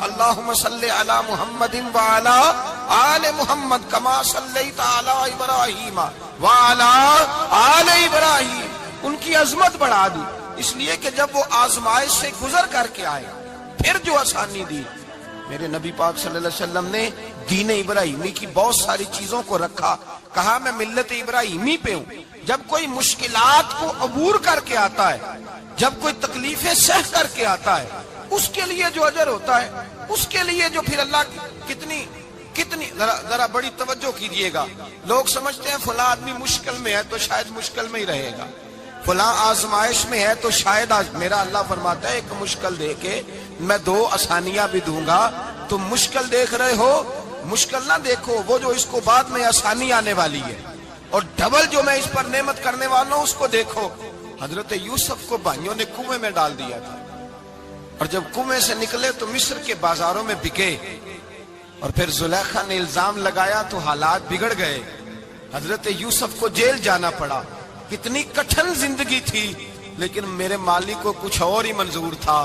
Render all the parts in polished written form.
اللہم صلی علی محمد وعلی آل محمد کما صلیت علی ابراہیم وعلی آل ابراہیم. ان کی عظمت بڑھا دی، اس لیے کہ جب وہ آزمائش سے گزر کر کے آئے پھر جو آسانی دی. میرے نبی پاک صلی اللہ علیہ وسلم نے دین ابراہیمی کی بہت ساری چیزوں کو رکھا، کہا میں ملت ابراہیمی پہ ہوں. جب کوئی مشکلات کو عبور کر کے آتا ہے، جب کوئی تکلیفیں سہ کر کے آتا ہے، اس کے لیے جو اجر ہوتا ہے، اس کے لیے جو پھر اللہ کتنی ذرا بڑی توجہ کیجئے گا. لوگ سمجھتے ہیں فلاں آدمی مشکل میں ہے تو شاید مشکل میں ہی رہے گا، فلاں آزمائش میں ہے تو شاید میرا اللہ فرماتا ہے ایک مشکل دے کے میں 2 آسانیاں بھی دوں گا. تم مشکل دیکھ رہے ہو، مشکل نہ دیکھو، وہ جو اس کو بعد میں آسانی آنے والی ہے، اور ڈبل جو میں اس پر نعمت کرنے والا ہوں اس کو دیکھو. حضرت یوسف کو بھائیوں نے کنویں میں ڈال دیا تھا، اور جب کنویں سے نکلے تو مصر کے بازاروں میں بکے، اور پھر زلیخا نے الزام لگایا تو حالات بگڑ گئے. حضرت یوسف کو جیل جانا پڑا. کتنی کٹھن زندگی تھی، لیکن میرے مالک کو کچھ اور ہی منظور تھا.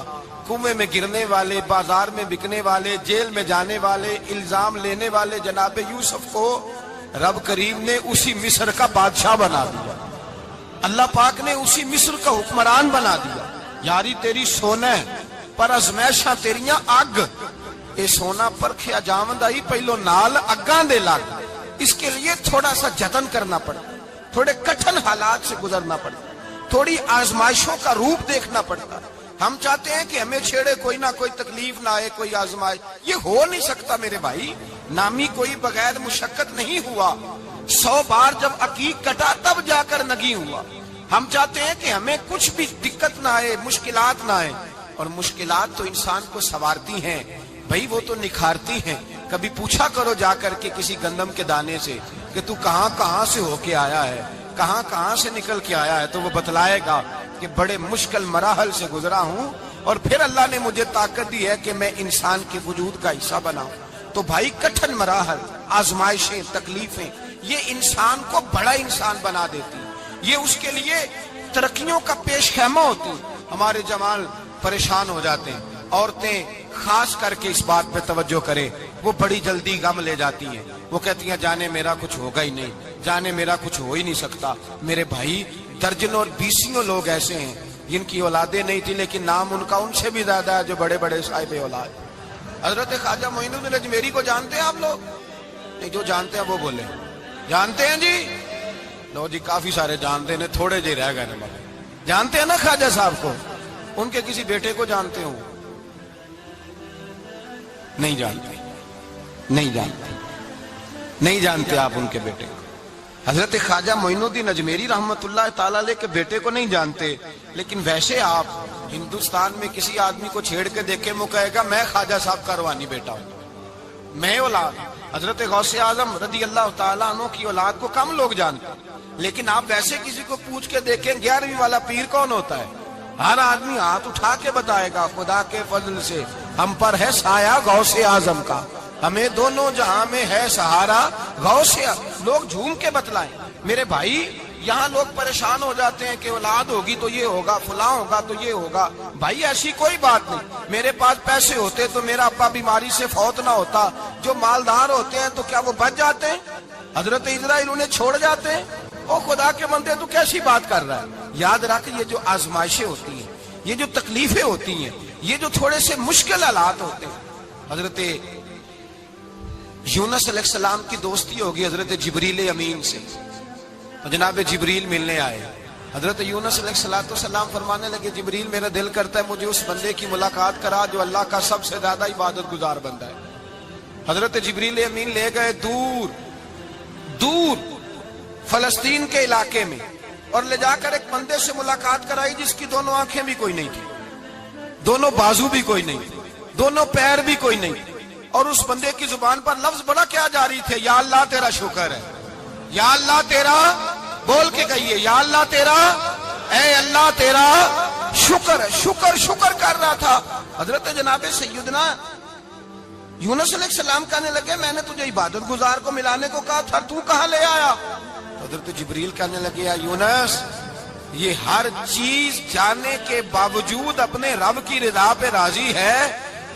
کنویں میں گرنے والے، بازار میں بکنے والے، جیل میں جانے والے، الزام لینے والے جناب یوسف کو رب کریم نے اسی مصر کا بادشاہ بنا دیا. اللہ پاک نے اسی مصر کا حکمران بنا دیا. یاری تیری سونا ہے پر ازمیشاں تیریاں اگ، اے سونا پرکھیا جاوند آئی پہلو نال اگاں دے لگ. اس کے لیے تھوڑا سا جتن کرنا پڑا، تھوڑے کٹھن حالات سے گزرنا پڑتا، تھوڑی آزمائشوں کا روپ دیکھنا پڑتا. ہم چاہتے ہیں کہ ہمیں چھیڑے کوئی نہ کوئی تکلیف نہ آئے، کوئی آزمائش. یہ ہو نہیں سکتا میرے بھائی. نامی کوئی بغیر مشقت نہیں ہوا. 100 بار جب عقیق کٹا تب جا کر نگی ہوا. ہم چاہتے ہیں کہ ہمیں کچھ بھی دقت نہ آئے، مشکلات نہ آئے. اور مشکلات تو انسان کو سنوارتی ہیں بھائی، وہ تو نکھارتی ہیں. کبھی پوچھا کرو جا کر کے کسی گندم کے دانے سے کہ تو کہاں کہاں سے ہو کے آیا ہے، کہاں کہاں سے نکل کے آیا ہے، تو وہ بتلائے گا کہ بڑے مشکل مراحل سے گزرا ہوں، اور پھر اللہ نے مجھے طاقت دی ہے کہ میں انسان کے وجود کا حصہ بناؤں. تو بھائی کٹھن مراحل، آزمائشیں، تکلیفیں، یہ انسان کو بڑا انسان بنا دیتی، یہ اس کے لیے ترقیوں کا پیش خیمہ ہوتی. ہمارے جوان پریشان ہو جاتے ہیں. عورتیں خاص کر کے اس بات پہ توجہ کریں، وہ بڑی جلدی غم لے جاتی ہیں. وہ کہتی ہیں جانے میرا کچھ ہوگا ہی نہیں، جانے میرا کچھ ہو ہی نہیں سکتا. میرے بھائی درجنوں اور بیسیوں لوگ ایسے ہیں جن کی اولادیں نہیں تھی، لیکن نام ان کا ان سے بھی زیادہ ہے جو بڑے بڑے صاحب اولاد. حضرت خواجہ معین الدین اجمیری کو جانتے ہیں آپ لوگ؟ نہیں، جو جانتے ہیں وہ بولے. جانتے ہیں جی؟ لو جی، کافی سارے جانتے ہیں، تھوڑے جی رہ گئے نا. جانتے ہیں نا خواجہ صاحب کو؟ ان کے کسی بیٹے کو جانتے ہوں؟ نہیں جانتے، نہیں جانتے، نہیں جانتے آپ ان کے بیٹے کو. حضرت خواجہ معین الدین اجمیری رحمت اللہ تعالی علیہ کے بیٹے کو نہیں جانتے، لیکن ویسے آپ ہندوستان میں کسی آدمی کو چھیڑ کے دیکھیں، وہ کہے گا میں خواجہ صاحب کا روحانی بیٹا ہوں، میں اولاد. حضرت غوث اعظم رضی اللہ تعالیٰ عنہ کی اولاد کو کم لوگ جانتے، لیکن آپ ویسے کسی کو پوچھ کے دیکھیں 11ویں والا پیر کون ہوتا ہے، ہر آدمی ہاتھ اٹھا کے بتائے گا خدا کے فضل سے ہم پر ہے سایہ غوث اعظم کا، ہمیں دونوں جہاں میں ہے سہارا غوث. لوگ جھوم کے بتلائیں. میرے بھائی یہاں لوگ پریشان ہو جاتے ہیں کہ اولاد ہوگی تو یہ ہوگا، فلاں ہوگا تو یہ ہوگا. بھائی ایسی کوئی بات نہیں. میرے پاس پیسے ہوتے تو میرا ابا بیماری سے فوت نہ ہوتا. جو مالدار ہوتے ہیں تو کیا وہ بچ جاتے ہیں؟ حضرت اسرائیل انہیں چھوڑ جاتے ہیں؟ او خدا کے بندے تو کیسی بات کر رہا ہے. یاد رکھ، یہ جو آزمائشیں ہوتی ہیں، یہ جو تکلیفیں ہوتی ہیں، یہ جو تھوڑے سے مشکل حالات ہوتے ہیں. حضرت یونس علیہ السلام کی دوستی ہوگی حضرت جبریل امین سے. جناب جبریل ملنے آئے. حضرت یونس علیہ السلام فرمانے لگے جبریل میرا دل کرتا ہے مجھے اس بندے کی ملاقات کرا جو اللہ کا سب سے زیادہ عبادت گزار بندہ ہے. حضرت جبریل امین لے گئے دور دور فلسطین کے علاقے میں، اور لے جا کر ایک بندے سے ملاقات کرائی جس کی دونوں آنکھیں بھی کوئی نہیں تھی، دونوں بازو بھی کوئی نہیں، دونوں پیر بھی کوئی نہیں. اور اس بندے کی زبان پر لفظ بڑا کیا جاری تھے، یا اللہ تیرا شکر ہے، یا اللہ تیرا، بول کے کہیے یا اللہ تیرا، اے اللہ تیرا شکر ہے. شکر شکر کر رہا تھا. حضرت جناب سیدنا یونس علیہ السلام کہنے لگے میں نے تجھے عبادت گزار کو ملانے کو کہا تھا، تو کہاں لے آیا؟ حضرت جبریل کہنے لگے یا یونس، یہ ہر چیز جاننے کے باوجود اپنے رب کی رضا پہ راضی ہے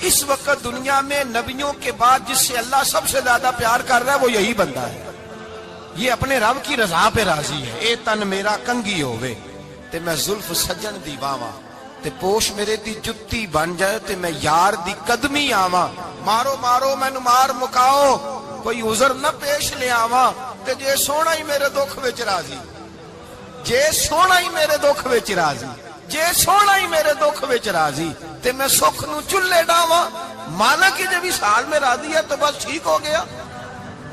اس وقت دنیا میں نبیوں کے بعد جس سے اللہ سب سے زیادہ پیار کر رہا ہے وہ یہی بندہ ہے. یہ اپنے رب کی رضا پہ راضی ہے. اے تن میرا کنگھی ہووے تے میں زلف سجن دی واواں, تے پوش میرے دی جتی بن جائے تے میں یار دی قدمی آواں. مارو مارو مینوں مار مکاؤ, کوئی عذر نہ پیش لے آواں, تے جے سونا ہی میرے دکھ وچ راضی, جے سونا ہی میرے دکھ وچ راضی, جے سونا ہی میرے دکھ وچ راضی, تے میں سکھ نو چلے ڈاواں. مانا کہ جب اس حال میں راضی ہے تو بس ٹھیک ہو گیا,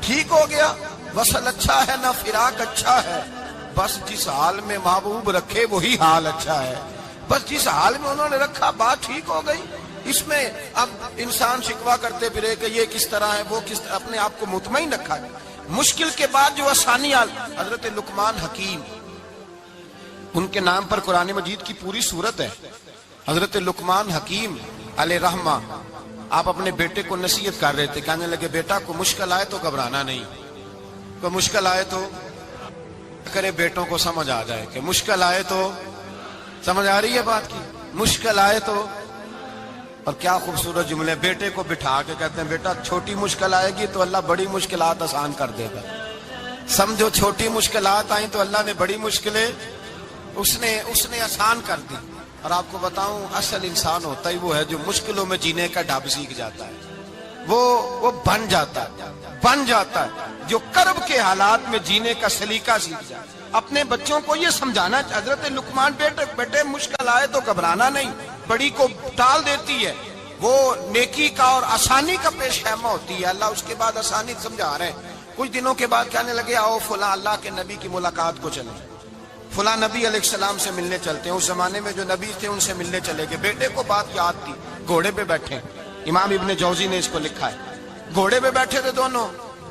ٹھیک ہو گیا. وصل اچھا ہے نہ فراق اچھا ہے, بس جس حال میں محبوب رکھے وہی حال اچھا ہے. بس جس حال میں انہوں نے رکھا بات ٹھیک ہو گئی. اس میں اب انسان شکوا کرتے پھرے کہ یہ کس طرح ہے وہ کس طرح, اپنے آپ کو مطمئن رکھا ہے. مشکل کے بعد جو آسانی حضرت لقمان حکیم, ان کے نام پر قرآن مجید کی پوری سورت ہے. حضرت لقمان حکیم علیہ رحمہ آپ اپنے بیٹے کو نصیحت کر رہے تھے. کہنے لگے بیٹا کو مشکل آئے تو گھبرانا نہیں, کو مشکل آئے تو کرے بیٹوں کو سمجھ آ جائے کہ مشکل آئے تو, سمجھ آ رہی ہے بات کی, مشکل آئے تو. اور کیا خوبصورت جملے, بیٹے کو بٹھا کے کہتے ہیں بیٹا چھوٹی مشکل آئے گی تو اللہ بڑی مشکلات آسان کر دے گا. سمجھو چھوٹی مشکلات آئیں تو اللہ نے بڑی مشکلیں اس نے آسان کر دی. اور آپ کو بتاؤں اصل انسان ہوتا ہی وہ ہے جو مشکلوں میں جینے کا ڈھب سیکھ جاتا ہے, وہ بن جاتا ہے, جو کرب کے حالات میں جینے کا سلیقہ سیکھ جاتا ہے. اپنے بچوں کو یہ سمجھانا, حضرت لقمان بیٹے مشکل آئے تو گھبرانا نہیں, بڑی کو ٹال دیتی ہے, وہ نیکی کا اور آسانی کا پیش خیمہ ہوتی ہے. اللہ اس کے بعد آسانی سمجھا رہے ہیں. کچھ دنوں کے بعد کہنے لگے آؤ فلاں اللہ کے نبی کی ملاقات کو چلیں, فلاں نبی علیہ السلام سے ملنے چلتے ہیں. اس زمانے میں جو نبی تھے ان سے ملنے چلے گئے. بیٹے کو بات یاد تھی, گھوڑے پہ بیٹھے, امام ابن جوزی نے اس کو لکھا ہے. گھوڑے پہ بیٹھے تھے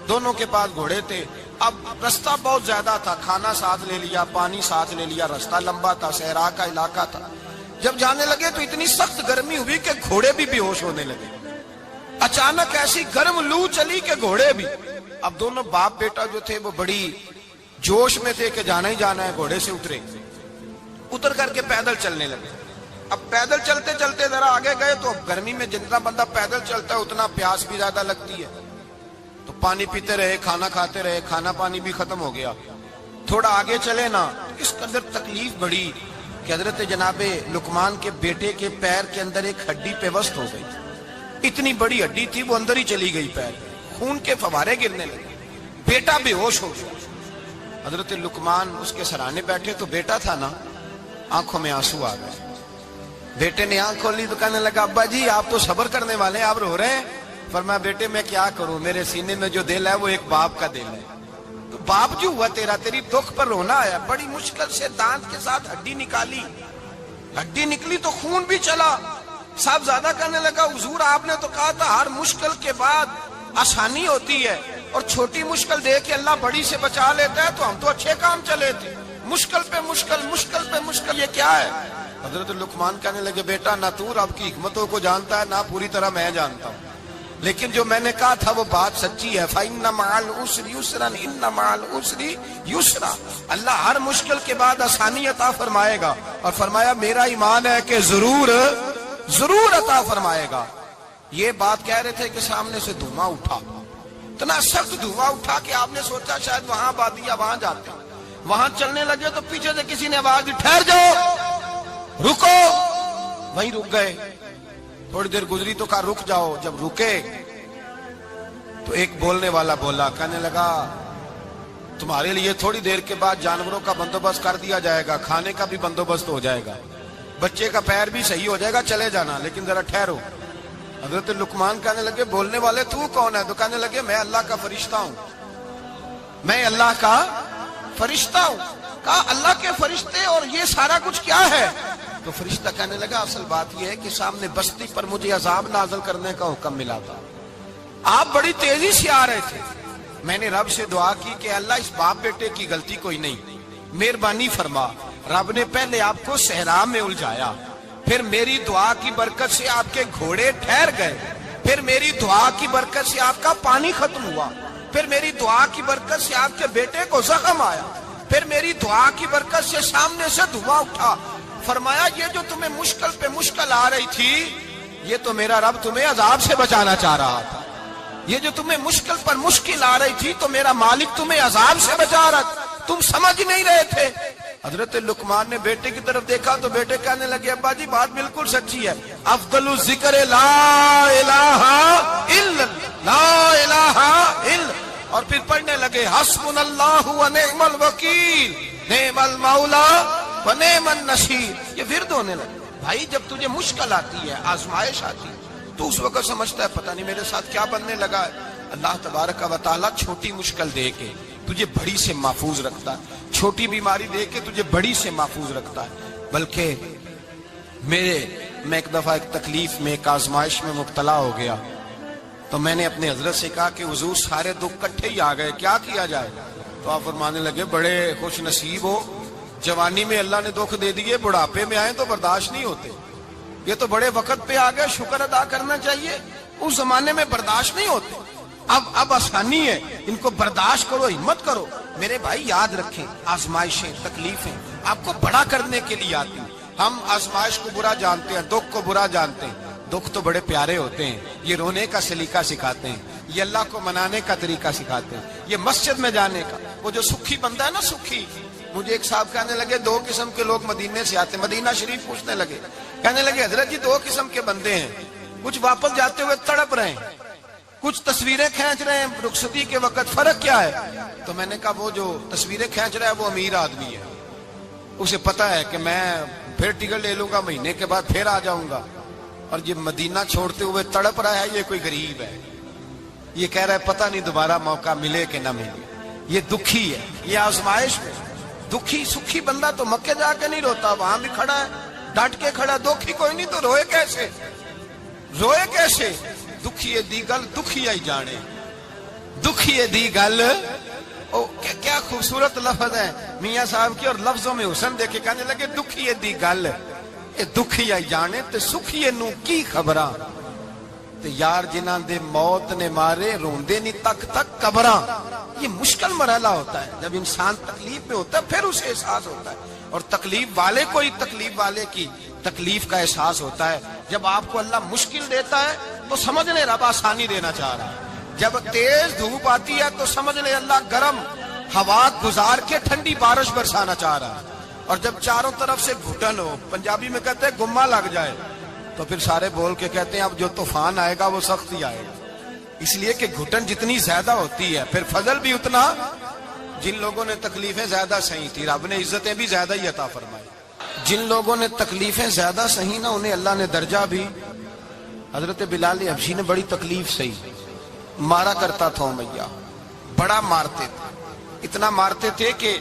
دونوں کے پاس گھوڑے تھے. اب رستہ بہت زیادہ تھا, کھانا ساتھ لے لیا, پانی ساتھ لے لیا, رستہ لمبا تھا, صحرا کا علاقہ تھا. جب جانے لگے تو اتنی سخت گرمی ہوئی کہ گھوڑے بھی بے ہوش ہونے لگے. اچانک ایسی گرم لو چلی کہ گھوڑے بھی. اب دونوں باپ بیٹا جو تھے وہ بڑی جوش میں تھے کہ جانا ہی جانا ہے. گھوڑے سے اتر کر کے پیدل چلنے لگے. اب پیدل چلتے چلتے ذرا آگے گئے تو اب گرمی میں جتنا بندہ پیدل چلتا ہے اتنا پیاس بھی زیادہ لگتی ہے. تو پانی پیتے رہے, کھانا کھاتے رہے, کھانا پانی بھی ختم ہو گیا. تھوڑا آگے چلے نا, اس قدر تکلیف بڑی کہ حضرت جناب لقمان کے بیٹے کے پیر کے اندر ایک ہڈی پیوست ہو گئی. اتنی بڑی ہڈی تھی وہ اندر ہی چلی گئی, پیر خون کے فوارے گرنے لگے. بیٹا بے ہوش ہو گیا. حضرت لقمان اس کے سرانے بیٹھے تو بیٹا تھا نا, آنکھوں میں آنسو آ گئے. بیٹے نے آنکھ کھولی تو کہنے لگا ابا جی آپ تو صبر کرنے والے ہیں, آپ رو رہے ہیں. فرمایا بیٹے میں کیا کروں, میرے سینے میں جو دل ہے وہ ایک باپ کا دل ہے. تو باپ جو ہوا تیری دکھ پر رونا آیا. بڑی مشکل سے دانت کے ساتھ ہڈی نکالی, ہڈی نکلی تو خون بھی چلا. صاحب زیادہ کہنے لگا حضور آپ نے تو کہا تھا ہر مشکل کے بعد آسانی ہوتی ہے, اور چھوٹی مشکل دے کے اللہ بڑی سے بچا لیتا ہے. تو ہم تو اچھے کام چلے تھے, مشکل پہ مشکل, مشکل پہ مشکل, یہ کیا ہے؟ حضرت لقمان کہنے لگے بیٹا نہ تو رب کی حکمتوں کو جانتا ہے نہ پوری طرح میں جانتا ہوں, لیکن جو میں نے کہا تھا وہ بات سچی ہے. فَإِنَّ مَعَ الْعُسْرِ يُسْرًا إِنَّ مَعَ الْعُسْرِ يُسْرًا. اللہ ہر مشکل کے بعد آسانی عطا فرمائے گا. اور فرمایا میرا ایمان ہے کہ ضرور عطا فرمائے گا. یہ بات کہہ رہے تھے کہ سامنے سے دھواں اٹھا, اتنا سخت دھواں اٹھا کہ آپ نے سوچا شاید وہاں بادیا وہاں جاتے ہیں. وہاں چلنے لگے تو پیچھے سے کسی نے آواز دی ٹھہر جاؤ, رکو. وہیں رک گئے. تھوڑی دیر گزری تو کہا رک جاؤ. جب رکے تو ایک بولنے والا بولا, کہنے لگا تمہارے لیے تھوڑی دیر کے بعد جانوروں کا بندوبست کر دیا جائے گا, کھانے کا بھی بندوبست ہو جائے گا, بچے کا پیر بھی صحیح ہو جائے گا, چلے جانا, لیکن ذرا ٹھہرو. حضرت لقمان کہنے لگے بولنے والے تو کون ہے؟ تو کہنے لگے میں اللہ کا فرشتہ ہوں, میں اللہ کا فرشتہ ہوں. کہا اللہ کے فرشتے اور یہ سارا کچھ کیا ہے؟ تو فرشتہ کہنے لگا اصل بات یہ ہے کہ سامنے بستی پر مجھے عذاب نازل کرنے کا حکم ملا تھا, آپ بڑی تیزی سے آ رہے تھے. میں نے رب سے دعا کی کہ اللہ اس باپ بیٹے کی غلطی کوئی نہیں, مہربانی فرما. رب نے پہلے آپ کو صحرا میں الجھایا, پھر میری دعا کی برکت سے آپ کے گھوڑے ٹھہر گئے, پھر میری دعا کی برکت سے آپ کا پانی ختم ہوا, پھر میری دعا کی برکت سے آپ کے بیٹے کو زخم آیا, پھر میری دعا کی برکت سے سامنے سے دھواں اٹھا. فرمایا یہ جو تمہیں مشکل پہ مشکل آ رہی تھی یہ تو میرا رب تمہیں عذاب سے بچانا چاہ رہا تھا، یہ جو تمہیں مشکل پر مشکل آ رہی تھی تو میرا مالک تمہیں عذاب سے بچا رہا تھا، تم سمجھ نہیں رہے تھے۔ حضرت لقمان نے بیٹے کی طرف دیکھا تو بیٹے کہنے لگے ابا جی بات بالکل سچی ہے، افضل الذکر لا الہ الا لا الہ الا، اور پھر پڑھنے لگے حسبنا اللہ و نعم الوکیل نعم المولا و نعم النصیر، یہ ورد ہونے لگے۔ بھائی جب تجھے مشکل آتی ہے، آزمائش آتی ہے، تو اس وقت سمجھتا ہے پتہ نہیں میرے ساتھ کیا بننے لگا ہے۔ اللہ تبارک و تعالیٰ چھوٹی مشکل دے کے تجھے بڑی سے محفوظ رکھتا ہے، چھوٹی بیماری دے کے تجھے بڑی سے محفوظ رکھتا ہے۔ بلکہ میں ایک دفعہ ایک تکلیف میں، ایک آزمائش میں مبتلا ہو گیا، تو میں نے اپنے حضرت سے کہا کہ حضور سارے دکھ کٹھے ہی آ گئے، کیا کیا جائے؟ تو آپ فرمانے لگے بڑے خوش نصیب ہو، جوانی میں اللہ نے دکھ دے دیے، بڑھاپے میں آئے تو برداشت نہیں ہوتے، یہ تو بڑے وقت پہ آ گئے، شکر ادا کرنا چاہیے، اس زمانے میں برداشت نہیں ہوتے، اب آسانی ہے، ان کو برداشت کرو، ہمت کرو۔ میرے بھائی یاد رکھیں، آزمائشیں، تکلیفیں آپ کو بڑا کرنے کے لیے آتی ہیں۔ ہم آزمائش کو برا جانتے ہیں، دکھ کو برا جانتے ہیں، دکھ تو بڑے پیارے ہوتے ہیں، یہ رونے کا سلیقہ سکھاتے ہیں، یہ اللہ کو منانے کا طریقہ سکھاتے ہیں، یہ مسجد میں جانے کا، وہ جو سکھی بندہ ہے نا سکھی، مجھے ایک صاحب کہنے لگے دو قسم کے لوگ مدینے سے آتے ہیں، مدینہ شریف پوچھنے لگے، کہنے لگے حضرت جی دو قسم کے بندے ہیں، کچھ واپس جاتے ہوئے تڑپ رہے ہیں، کچھ تصویریں کھینچ رہے ہیں رخصتی کے وقت، فرق کیا ہے؟ تو میں نے کہا وہ جو تصویریں کھینچ رہا ہے وہ امیر آدمی ہے، اسے پتا ہے کہ میں پھر ٹکٹ لے لوں گا، مہینے کے بعد پھر آ جاؤں گا، اور یہ مدینہ چھوڑتے ہوئے تڑپ رہا ہے، یہ کوئی غریب ہے، یہ کہہ رہا ہے پتہ نہیں دوبارہ موقع ملے کہ نہ ملے، یہ دکھی ہے، یہ آزمائش میں دکھی۔ سکھی بندہ تو مکے جا کے نہیں روتا، وہاں بھی کھڑا ہے، ڈٹ کے کھڑا، دکھی کوئی نہیں تو روئے کیسے؟ روئے کیسے؟ دکھیے دی گل دکھیا ہی جانے، دکھیے دی گل، کیا خوبصورت لفظ ہے میاں صاحب کی، اور لفظوں میں حسن دیکھے کہنے لگے دکھیے دی گل اے دکھیا ہی جانے تے سکھیے نو کی خبراں، تے یار جنہاں دے موت نے مارے روندے نہیں تک تک قبراں۔ یہ مشکل مرحلہ ہوتا ہے، جب انسان تکلیف میں ہوتا ہے پھر اسے احساس ہوتا ہے، اور تکلیف والے کو ہی تکلیف والے کی تکلیف کا احساس ہوتا ہے۔ جب آپ کو اللہ مشکل دیتا ہے تو سمجھ لیں رب آسانی دینا چاہ رہا ہے، جب تیز دھوپ آتی ہے تو سمجھ لیں اللہ گرم ہوا گزار کے ٹھنڈی بارش برسانا چاہ رہا ہے، اور جب چاروں طرف سے گھٹن ہو، پنجابی میں کہتے ہیں گمہ لگ جائے، تو پھر سارے بول کے کہتے ہیں اب جو طوفان آئے گا وہ سخت ہی آئے گا، اس لیے کہ گھٹن جتنی زیادہ ہوتی ہے پھر فضل بھی اتنا۔ جن لوگوں نے تکلیفیں زیادہ سہی تھی رب نے عزتیں بھی زیادہ ہی عطا فرمائی، جن لوگوں نے تکلیفیں زیادہ سہی نا انہیں اللہ نے درجہ بھی۔ حضرت بلال حبشی نے بڑی تکلیف سہی، مارا کرتا تھا امیہ، بڑا مارتے تھے، اتنا مارتے تھے کہ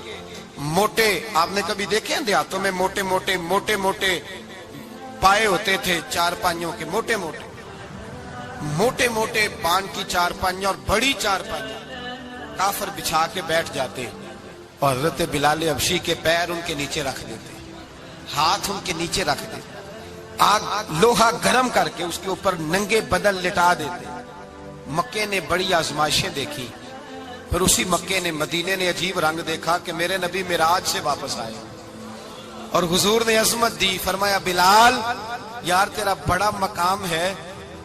موٹے، آپ نے کبھی دیکھے ہیں دیہاتوں میں موٹے موٹے پائے ہوتے تھے، چار پائیوں کے موٹے موٹے پان کی چار پائیاں اور بڑی چار پائیاں کافر بچھا کے بیٹھ جاتے، اور حضرت بلال حبشی کے پیر ان کے نیچے رکھ دیتے، ہاتھ ان کے نیچے رکھ دیتے، آگ لوہا گرم کر کے اس کے اوپر ننگے بدن لٹا دیتے۔ مکے نے بڑی آزمائشیں دیکھی، پھر اسی مکے نے، مدینے نے عجیب رنگ دیکھا کہ میرے نبی معراج سے واپس آئے، اور حضور نے عظمت دی، فرمایا بلال یار تیرا بڑا مقام ہے،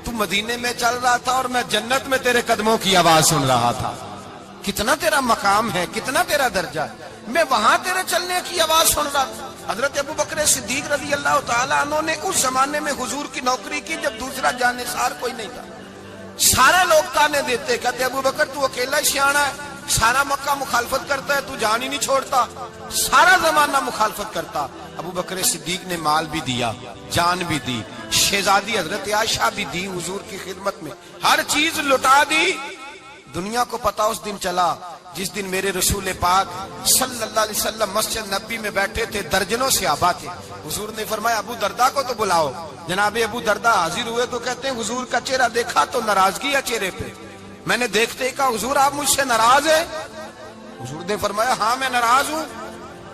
تو مدینے میں چل رہا تھا اور میں جنت میں تیرے قدموں کی آواز سن رہا تھا، کتنا تیرا مقام ہے، کتنا تیرا درجہ ہے، میں وہاں تیرے چلنے کی آواز سن رہا تھا۔ حضرت ابو بکر صدیق رضی اللہ تعالیٰ عنہ نے اس زمانے میں حضور کی نوکری کی جب دوسرا جانثار کوئی نہیں تھا، سارے لوگ تانے دیتے، کہتے ابو بکر تو اکیلا ہی سیاںا ہے، سارا مکہ مخالفت کرتا ہے، تو جان ہی نہیں چھوڑتا، سارا زمانہ مخالفت کرتا۔ ابو بکر صدیق نے مال بھی دیا، جان بھی دی، شہزادی حضرت عائشہ بھی دی حضور کی خدمت میں، ہر چیز لٹا دی۔ دنیا کو پتا اس دن چلا جس دن میرے رسول پاک صلی اللہ علیہ وسلم مسجد نبی میں بیٹھے تھے، درجنوں صحابہ تھے، حضور نے فرمایا ابو دردہ کو تو بلاؤ۔ جناب ابو دردہ حاضر ہوئے تو کہتے ہیں حضور کا چہرہ دیکھا تو ناراضگی ہے چہرے پہ، میں نے دیکھتے ہی کہا حضور آپ مجھ سے ناراض ہیں؟ حضور نے فرمایا ہاں میں ناراض ہوں۔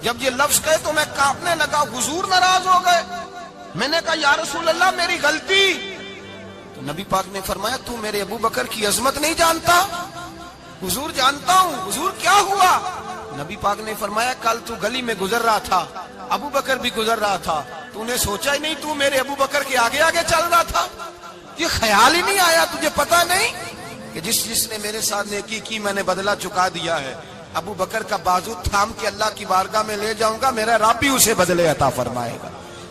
جب یہ لفظ کہے تو میں کانپنے لگا، حضور ناراض ہو گئے؟ میں نے کہا یا رسول اللہ میری غلطی۔ تو نبی پاک نے فرمایا تو میرے ابو بکر کی عظمت نہیں جانتا؟ حضور جانتا ہوں۔ حضور کیا ہوا؟ نبی پاک نے فرمایا کل تو گلی میں گزر رہا تھا، ابو بکر بھی گزر رہا تھا، تو نے سوچا ہی نہیں تو میرے ابو بکر کے آگے آگے چل رہا تھا؟ یہ خیال ہی نہیں آیا، تجھے پتا نہیں کہ جس نے میرے ساتھ نیکی کی میں نے بدلہ چکا دیا ہے، ابو بکر کا بازو تھام کے اللہ کی بارگاہ میں لے جاؤں گا، میرا رب بھی اسے بدلے عطا فرمائے گا۔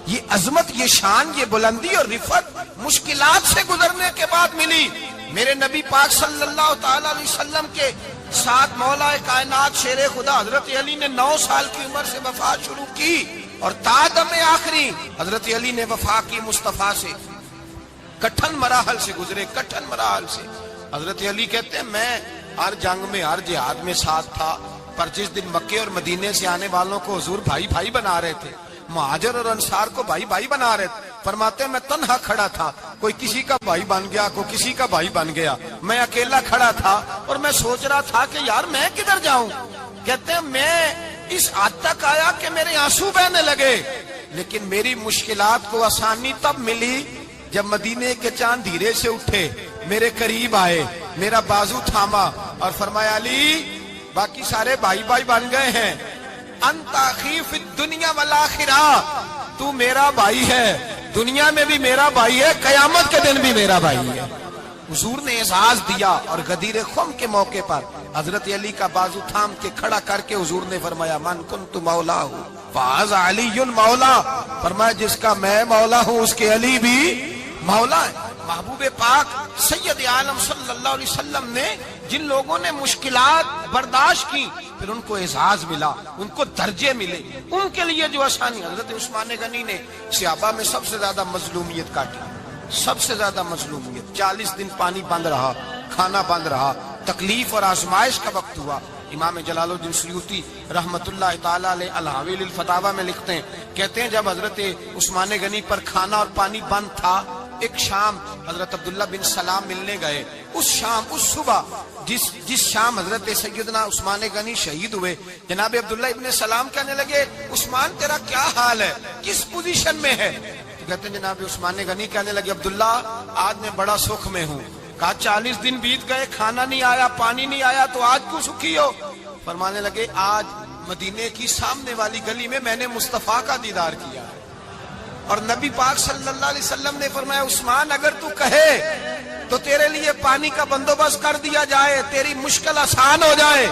یہ عظمت، یہ شان، یہ بلندی اور رفعت مشکلات سے گزرنے کے بعد ملی۔ میرے نبی پاک صلی اللہ تعالی علیہ وسلم کے ساتھ مولا کائنات شیر خدا حضرت علی نے 9 سال کی عمر سے وفات شروع کی، اور تا دم آخری حضرت علی نے وفا کی مصطفیٰ سے۔ کٹھن مراحل سے گزرے، کٹھن مراحل سے۔ حضرت علی کہتے ہیں میں ہر جنگ میں، ہر جہاد میں ساتھ تھا، پر جس دن مکے اور مدینے سے آنے والوں کو حضور بھائی بھائی بنا رہے تھے، مہاجر اور انصار کو بھائی بھائی بنا رہے تھے، فرماتے ہیں میں تنہا کھڑا تھا، کوئی کسی کا بھائی بن گیا، کوئی کسی کا بھائی بن گیا، میں اکیلا کھڑا تھا اور میں سوچ رہا تھا کہ یار میں کدھر جاؤں۔ کہتے ہیں میں اس حد تک آیا کہ میرے آنسو بہنے لگے، لیکن میری مشکلات کو آسانی تب ملی جب مدینے کے چاند دھیرے سے اٹھے، میرے قریب آئے، میرا بازو تھاما اور فرمایا علی باقی سارے بھائی بھائی بن گئے ہیں، انت اخی فی الدنیا والآخرہ، تو میرا بھائی ہے، دنیا میں بھی میرا بھائی ہے، قیامت کے دن بھی میرا بھائی ہے۔ حضور نے اعزاز دیا، اور غدیر خم کے موقع پر حضرت علی کا بازو تھام کے کھڑا کر کے حضور نے فرمایا من کنت مولا ہوں فہذا علی مولا، فرمایا جس کا میں مولا ہوں اس کے علی بھی مولا ہے۔ محبوب پاک سید عالم صلی اللہ علیہ وسلم نے جن لوگوں نے مشکلات برداشت کی، پھر ان کو اعزاز ملا، ان کو درجے ملے، ان کے لیے جو آسانی۔ حضرت عثمان غنی نے صحابہ میں سب سے زیادہ مظلومیت کاٹی، سب سے زیادہ مظلومیت، 40 دن پانی بند رہا، کھانا بند رہا، تکلیف اور آزمائش کا وقت ہوا۔ امام جلال الدین سیوطی رحمت اللہ تعالی علیہ الحاویل الفتاوی میں لکھتے ہیں، کہتے ہیں جب حضرت عثمان غنی پر کھانا اور پانی بند تھا، ایک شام حضرت عبداللہ بن سلام ملنے گئے، اس شام، اس صبح جس شام حضرت سیدنا عثمان غنی شہید ہوئے، جناب عبداللہ ابن سلام کہنے لگے عثمان تیرا کیا حال ہے، کس پوزیشن میں ہے؟ تو کہتے ہیں جناب عثمان غنی کہنے لگے عبداللہ آج میں بڑا سکھ میں ہوں۔ کہا 40 دن بیت گئے، کھانا نہیں آیا، پانی نہیں آیا، تو آج کیوں سکھی ہو؟ فرمانے لگے آج مدینے کی سامنے والی گلی میں میں نے مصطفیٰ کا دیدار کیا، اور نبی پاک صلی اللہ علیہ وسلم نے فرمایا عثمان اگر تو کہے تو تیرے لیے پانی کا بندوبست کر دیا جائے، تیری مشکل آسان ہو جائے،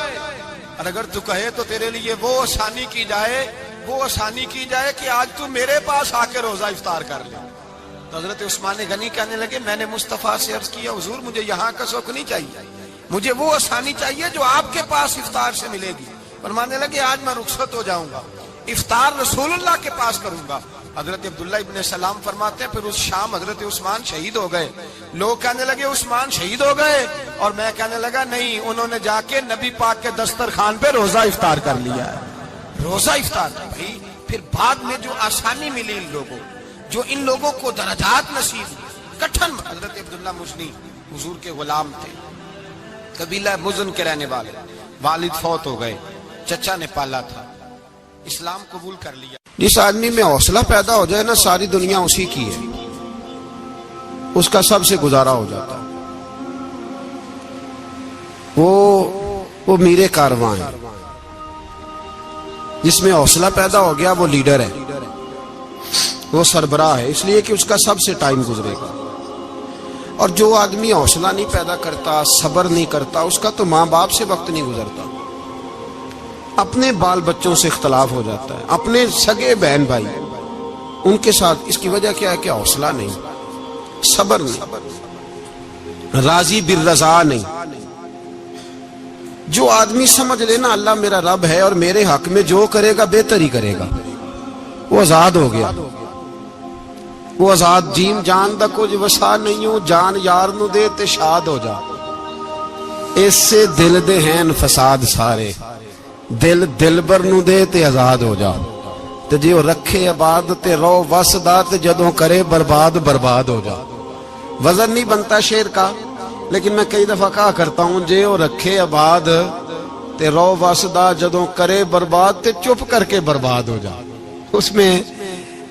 اور اگر تو کہے تو تیرے لیے وہ آسانی کی جائے کہ آج تو میرے پاس آ کے روزہ افطار کر لے۔ تو حضرت عثمان غنی کہنے لگے میں نے مصطفیٰ سے عرض کیا حضور مجھے یہاں کا سکھ نہیں چاہیے، مجھے وہ آسانی چاہیے جو آپ کے پاس افطار سے ملے گی۔ فرمانے لگے آج میں رخصت ہو جاؤں گا، افطار رسول اللہ کے پاس کروں گا۔ حضرت عبداللہ ابن سلام فرماتے ہیں پھر اس شام حضرت عثمان شہید ہو گئے۔ لوگ کہنے لگے عثمان شہید ہو گئے، اور میں کہنے لگا نہیں، انہوں نے جا کے نبی پاک کے دسترخوان پہ روزہ افطار کر لیا ہے، روزہ افطار۔ بھائی پھر بعد میں جو آسانی ملی ان لوگوں، جو ان لوگوں کو درجات نصیب ہوئے، کٹھن۔ حضرت عبداللہ مزنی حضور کے غلام تھے، قبیلہ مزن کے رہنے والے، والد فوت ہو گئے، چچا نے پالا تھا، اسلام قبول کر لیا۔ جس آدمی میں حوصلہ پیدا ہو جائے نا، ساری دنیا اسی کی ہے، اس کا سب سے گزارا ہو جاتا ہے۔ وہ میرے کارواں ہے، جس میں حوصلہ پیدا ہو گیا وہ لیڈر ہے، وہ سربراہ ہے، اس لیے کہ اس کا سب سے ٹائم گزرے گا۔ اور جو آدمی حوصلہ نہیں پیدا کرتا، صبر نہیں کرتا، اس کا تو ماں باپ سے وقت نہیں گزرتا، اپنے بال بچوں سے اختلاف ہو جاتا ہے، اپنے سگے بہن بھائی ان کے ساتھ۔ اس کی وجہ کیا ہے کہ حوصلہ نہیں، صبر نہیں، راضی بالرضا نہیں۔ جو آدمی سمجھ لینا اللہ میرا رب ہے اور میرے حق میں جو کرے گا بہتر ہی کرے گا، وہ آزاد ہو گیا، وہ آزاد۔ جیم جان دا کچھ وسا نہیں ہوں، جان یار نو دے تے شاد ہو جا، اس سے دل دے ہیں فساد سارے، دل دلبر نو دے تے آزاد ہو جا، تے جے وہ رکھے آباد تے رو وسدا، تے جدوں کرے برباد برباد ہو جا۔ وزن نہیں بنتا شعر کا، لیکن میں کئی دفعہ کہا کرتا ہوں جے وہ رکھے آباد تے رو وسدا، جدوں کرے برباد تے چپ کر کے برباد ہو جا۔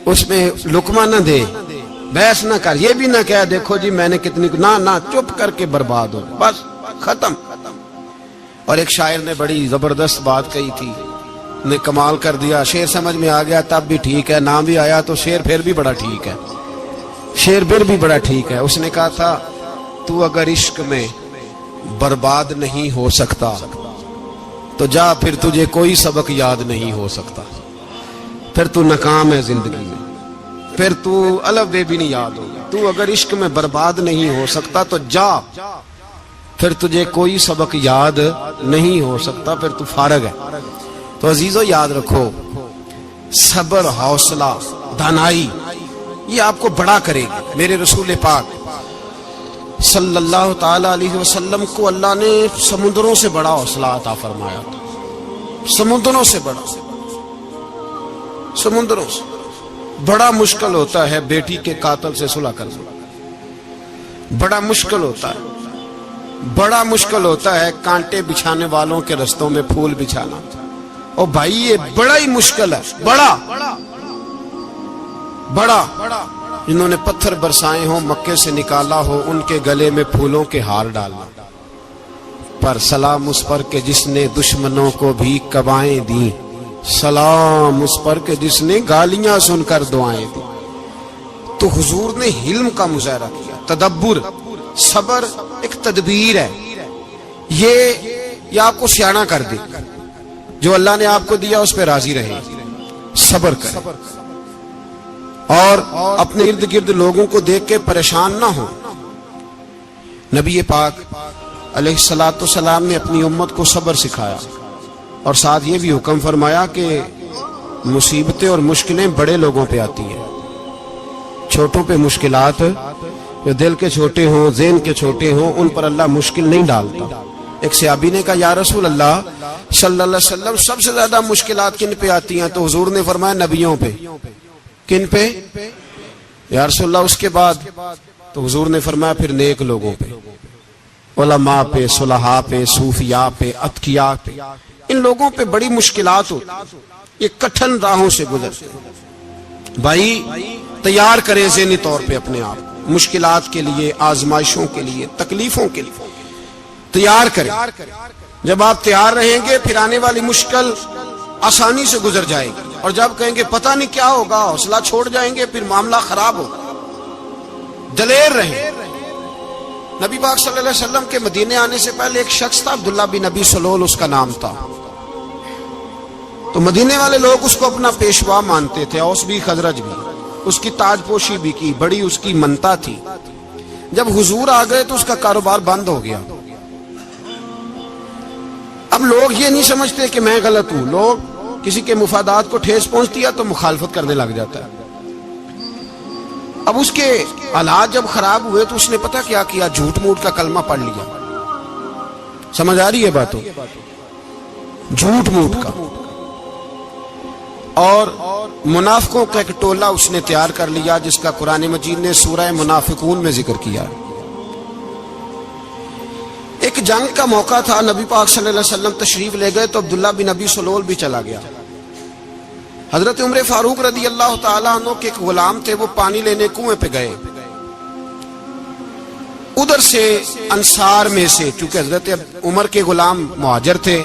اس میں لقمہ نہ دے، بحث نہ کر، یہ بھی نہ کہہ دیکھو جی میں نے کتنی، نہ چپ کر کے برباد ہو، بس ختم۔ اور ایک شاعر نے بڑی زبردست بات کہی تھی، نے کمال کر دیا، شعر سمجھ میں آ گیا تب بھی ٹھیک ہے، نہ بھی آیا تو شعر پھر بھی بڑا ٹھیک ہے۔ شعر بر بھی بڑا ٹھیک ہے. اس نے کہا تھا تو اگر عشق میں برباد نہیں ہو سکتا تو جا پھر تجھے کوئی سبق یاد نہیں ہو سکتا. پھر تو ناکام ہے زندگی میں, پھر تو الف بے بھی نہیں یاد ہوگا. تو اگر عشق میں برباد نہیں ہو سکتا تو جا, پھر تجھے کوئی سبق یاد نہیں ہو سکتا, پھر تو فارغ ہے. تو عزیزو یاد رکھو, صبر, حوصلہ, دانائی یہ آپ کو بڑا کرے گی. میرے رسول پاک صلی اللہ تعالی علیہ وسلم کو اللہ نے سمندروں سے بڑا حوصلہ عطا فرمایا تھا. سمندروں سے بڑا, سمندروں سے بڑا مشکل ہوتا ہے بیٹی کے قاتل سے صلح کرنا. بڑا مشکل ہوتا ہے, بڑا مشکل ہوتا ہے کانٹے بچھانے والوں کے رستوں میں پھول بچھانا. اور بھائی یہ بڑا ہی مشکل ہے, بڑا بڑا. جنہوں نے پتھر برسائے ہوں, مکے سے نکالا ہو, ان کے گلے میں پھولوں کے ہار ڈالنا. پر سلام اس پر کہ جس نے دشمنوں کو بھی قبائیں دیں, سلام اس پر کہ جس نے گالیاں سن کر دعائیں دی. تو حضور نے حلم کا مظاہرہ کیا, تدبر, صبر ایک تدبیر ہے. یہ آپ کو سیاح کر دے. جو اللہ نے آپ کو دیا اس پہ راضی رہے, صبر کرے, اور اپنے ارد گرد لوگوں کو دیکھ کے پریشان نہ ہو. نبی پاک علیہ الصلوۃ والسلام نے اپنی امت کو صبر سکھایا, اور ساتھ یہ بھی حکم فرمایا کہ مصیبتیں اور مشکلیں بڑے لوگوں پہ آتی ہیں, چھوٹوں پہ مشکلات, جو دل کے چھوٹے ہوں, ذہن کے چھوٹے ہوں, ان پر اللہ مشکل نہیں ڈالتا. ایک صحابی نے کہا یا رسول اللہ صلی اللہ علیہ وسلم سب سے زیادہ مشکلات کن پہ آتی ہیں؟ تو حضور نے فرمایا نبیوں پہ. کن پہ یا رسول اللہ اس کے بعد؟ تو حضور نے فرمایا پھر نیک لوگوں پہ, علماء پہ, صلحاء پہ, صوفیاء پہ, اتقیاء پہ. ان لوگوں پہ بڑی مشکلات ہوتی, یہ کٹھن راہوں سے گزرتے. بھائی تیار کریں ذہنی طور پہ اپنے آپ مشکلات کے لیے, آزمائشوں کے لیے, تکلیفوں کے لیے تیار کریں. جب آپ تیار رہیں گے پھر آنے والی مشکل آسانی سے گزر جائے گی, اور جب کہیں گے پتہ نہیں کیا ہوگا, حوصلہ چھوڑ جائیں گے, پھر معاملہ خراب ہوگا. دلیر رہیں. نبی پاک صلی اللہ علیہ وسلم کے مدینے آنے سے پہلے ایک شخص تھا, عبداللہ بن ابی سلول اس کا نام تھا. تو مدینے والے لوگ اس کو اپنا پیشوا مانتے تھے, اوس بھی خزرج بھی. اس کی تاج پوشی بھی کی, بڑی اس کی منتا تھی. جب حضور آ گئے تو اس کا کاروبار بند ہو گیا. اب لوگ یہ نہیں سمجھتے کہ میں غلط ہوں, لوگ کسی کے مفادات کو ٹھیس پہنچتی ہے تو مخالفت کرنے لگ جاتا ہے. اب اس کے حالات جب خراب ہوئے تو اس نے پتہ کیا کیا, جھوٹ موٹ کا کلمہ پڑھ لیا. سمجھ آ رہی ہے باتوں؟ جھوٹ موٹ کا. اور منافقوں کا ایک ٹولہ اس نے تیار کر لیا, جس کا قرآن مجید نے سورہ منافقون میں ذکر کیا. ایک جنگ کا موقع تھا, نبی پاک صلی اللہ علیہ وسلم تشریف لے گئے تو عبداللہ بن ابی سلول بھی چلا گیا. حضرت عمر فاروق رضی اللہ تعالیٰ عنہ کے ایک غلام تھے, وہ پانی لینے کنویں پہ گئے. ادھر سے انصار میں سے, چونکہ حضرت عمر کے غلام مہاجر تھے,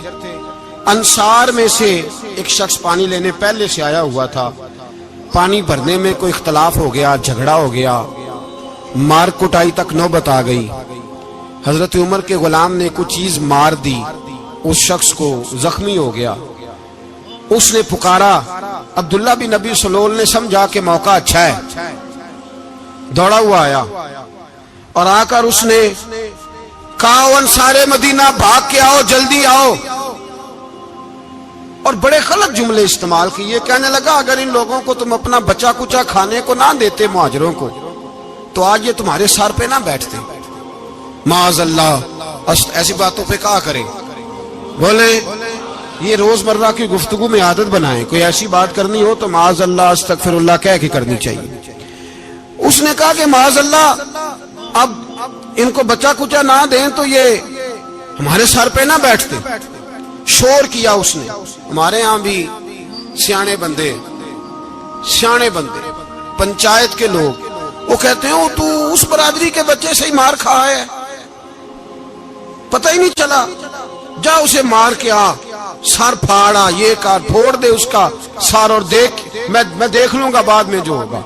انصار میں سے ایک شخص پانی لینے پہلے سے آیا ہوا تھا. پانی بھرنے میں کوئی اختلاف ہو گیا, جھگڑا ہو گیا, مار کٹائی تک نوبت آ گئی. حضرت عمر کے غلام نے کچھ چیز مار دی, اس شخص کو زخمی ہو گیا. اس نے پکارا, عبداللہ بن ابی سلول نے سمجھا کہ موقع اچھا ہے, دوڑا ہوا آیا, اور آ کر اس نے کہا انصار مدینہ بھاگ کے آؤ, جلدی آؤ. اور بڑے غلط جملے استعمال کیے. کہنے لگا اگر ان لوگوں کو تم اپنا بچا کچا کھانے کو نہ دیتے مہاجروں کو, تو آج یہ تمہارے سر پہ نہ بیٹھتے. معاذ اللہ ایسی باتوں پہ کہا کریں. بولے یہ روزمرہ کی گفتگو میں عادت بنائیں, کوئی ایسی بات کرنی ہو تو معاذ اللہ استغفر اللہ کہہ کے کرنی چاہیے. اس نے کہا کہ معاذ اللہ اب ان کو بچا کچا نہ دیں تو یہ ہمارے سر پہ نہ بیٹھتے. شور کیا اس نے. ہمارے ہاں بھی سیانے بندے پنچایت کے لوگ وہ کہتے ہیں تو اس برادری کے بچے سے ہی مار کھا ہے, پتہ ہی نہیں چلا, جا اسے مار کے آ, سر پھاڑا, یہ کار پھوڑ دے اس کا سر, اور دیکھ میں دیکھ لوں گا بعد میں جو ہوگا.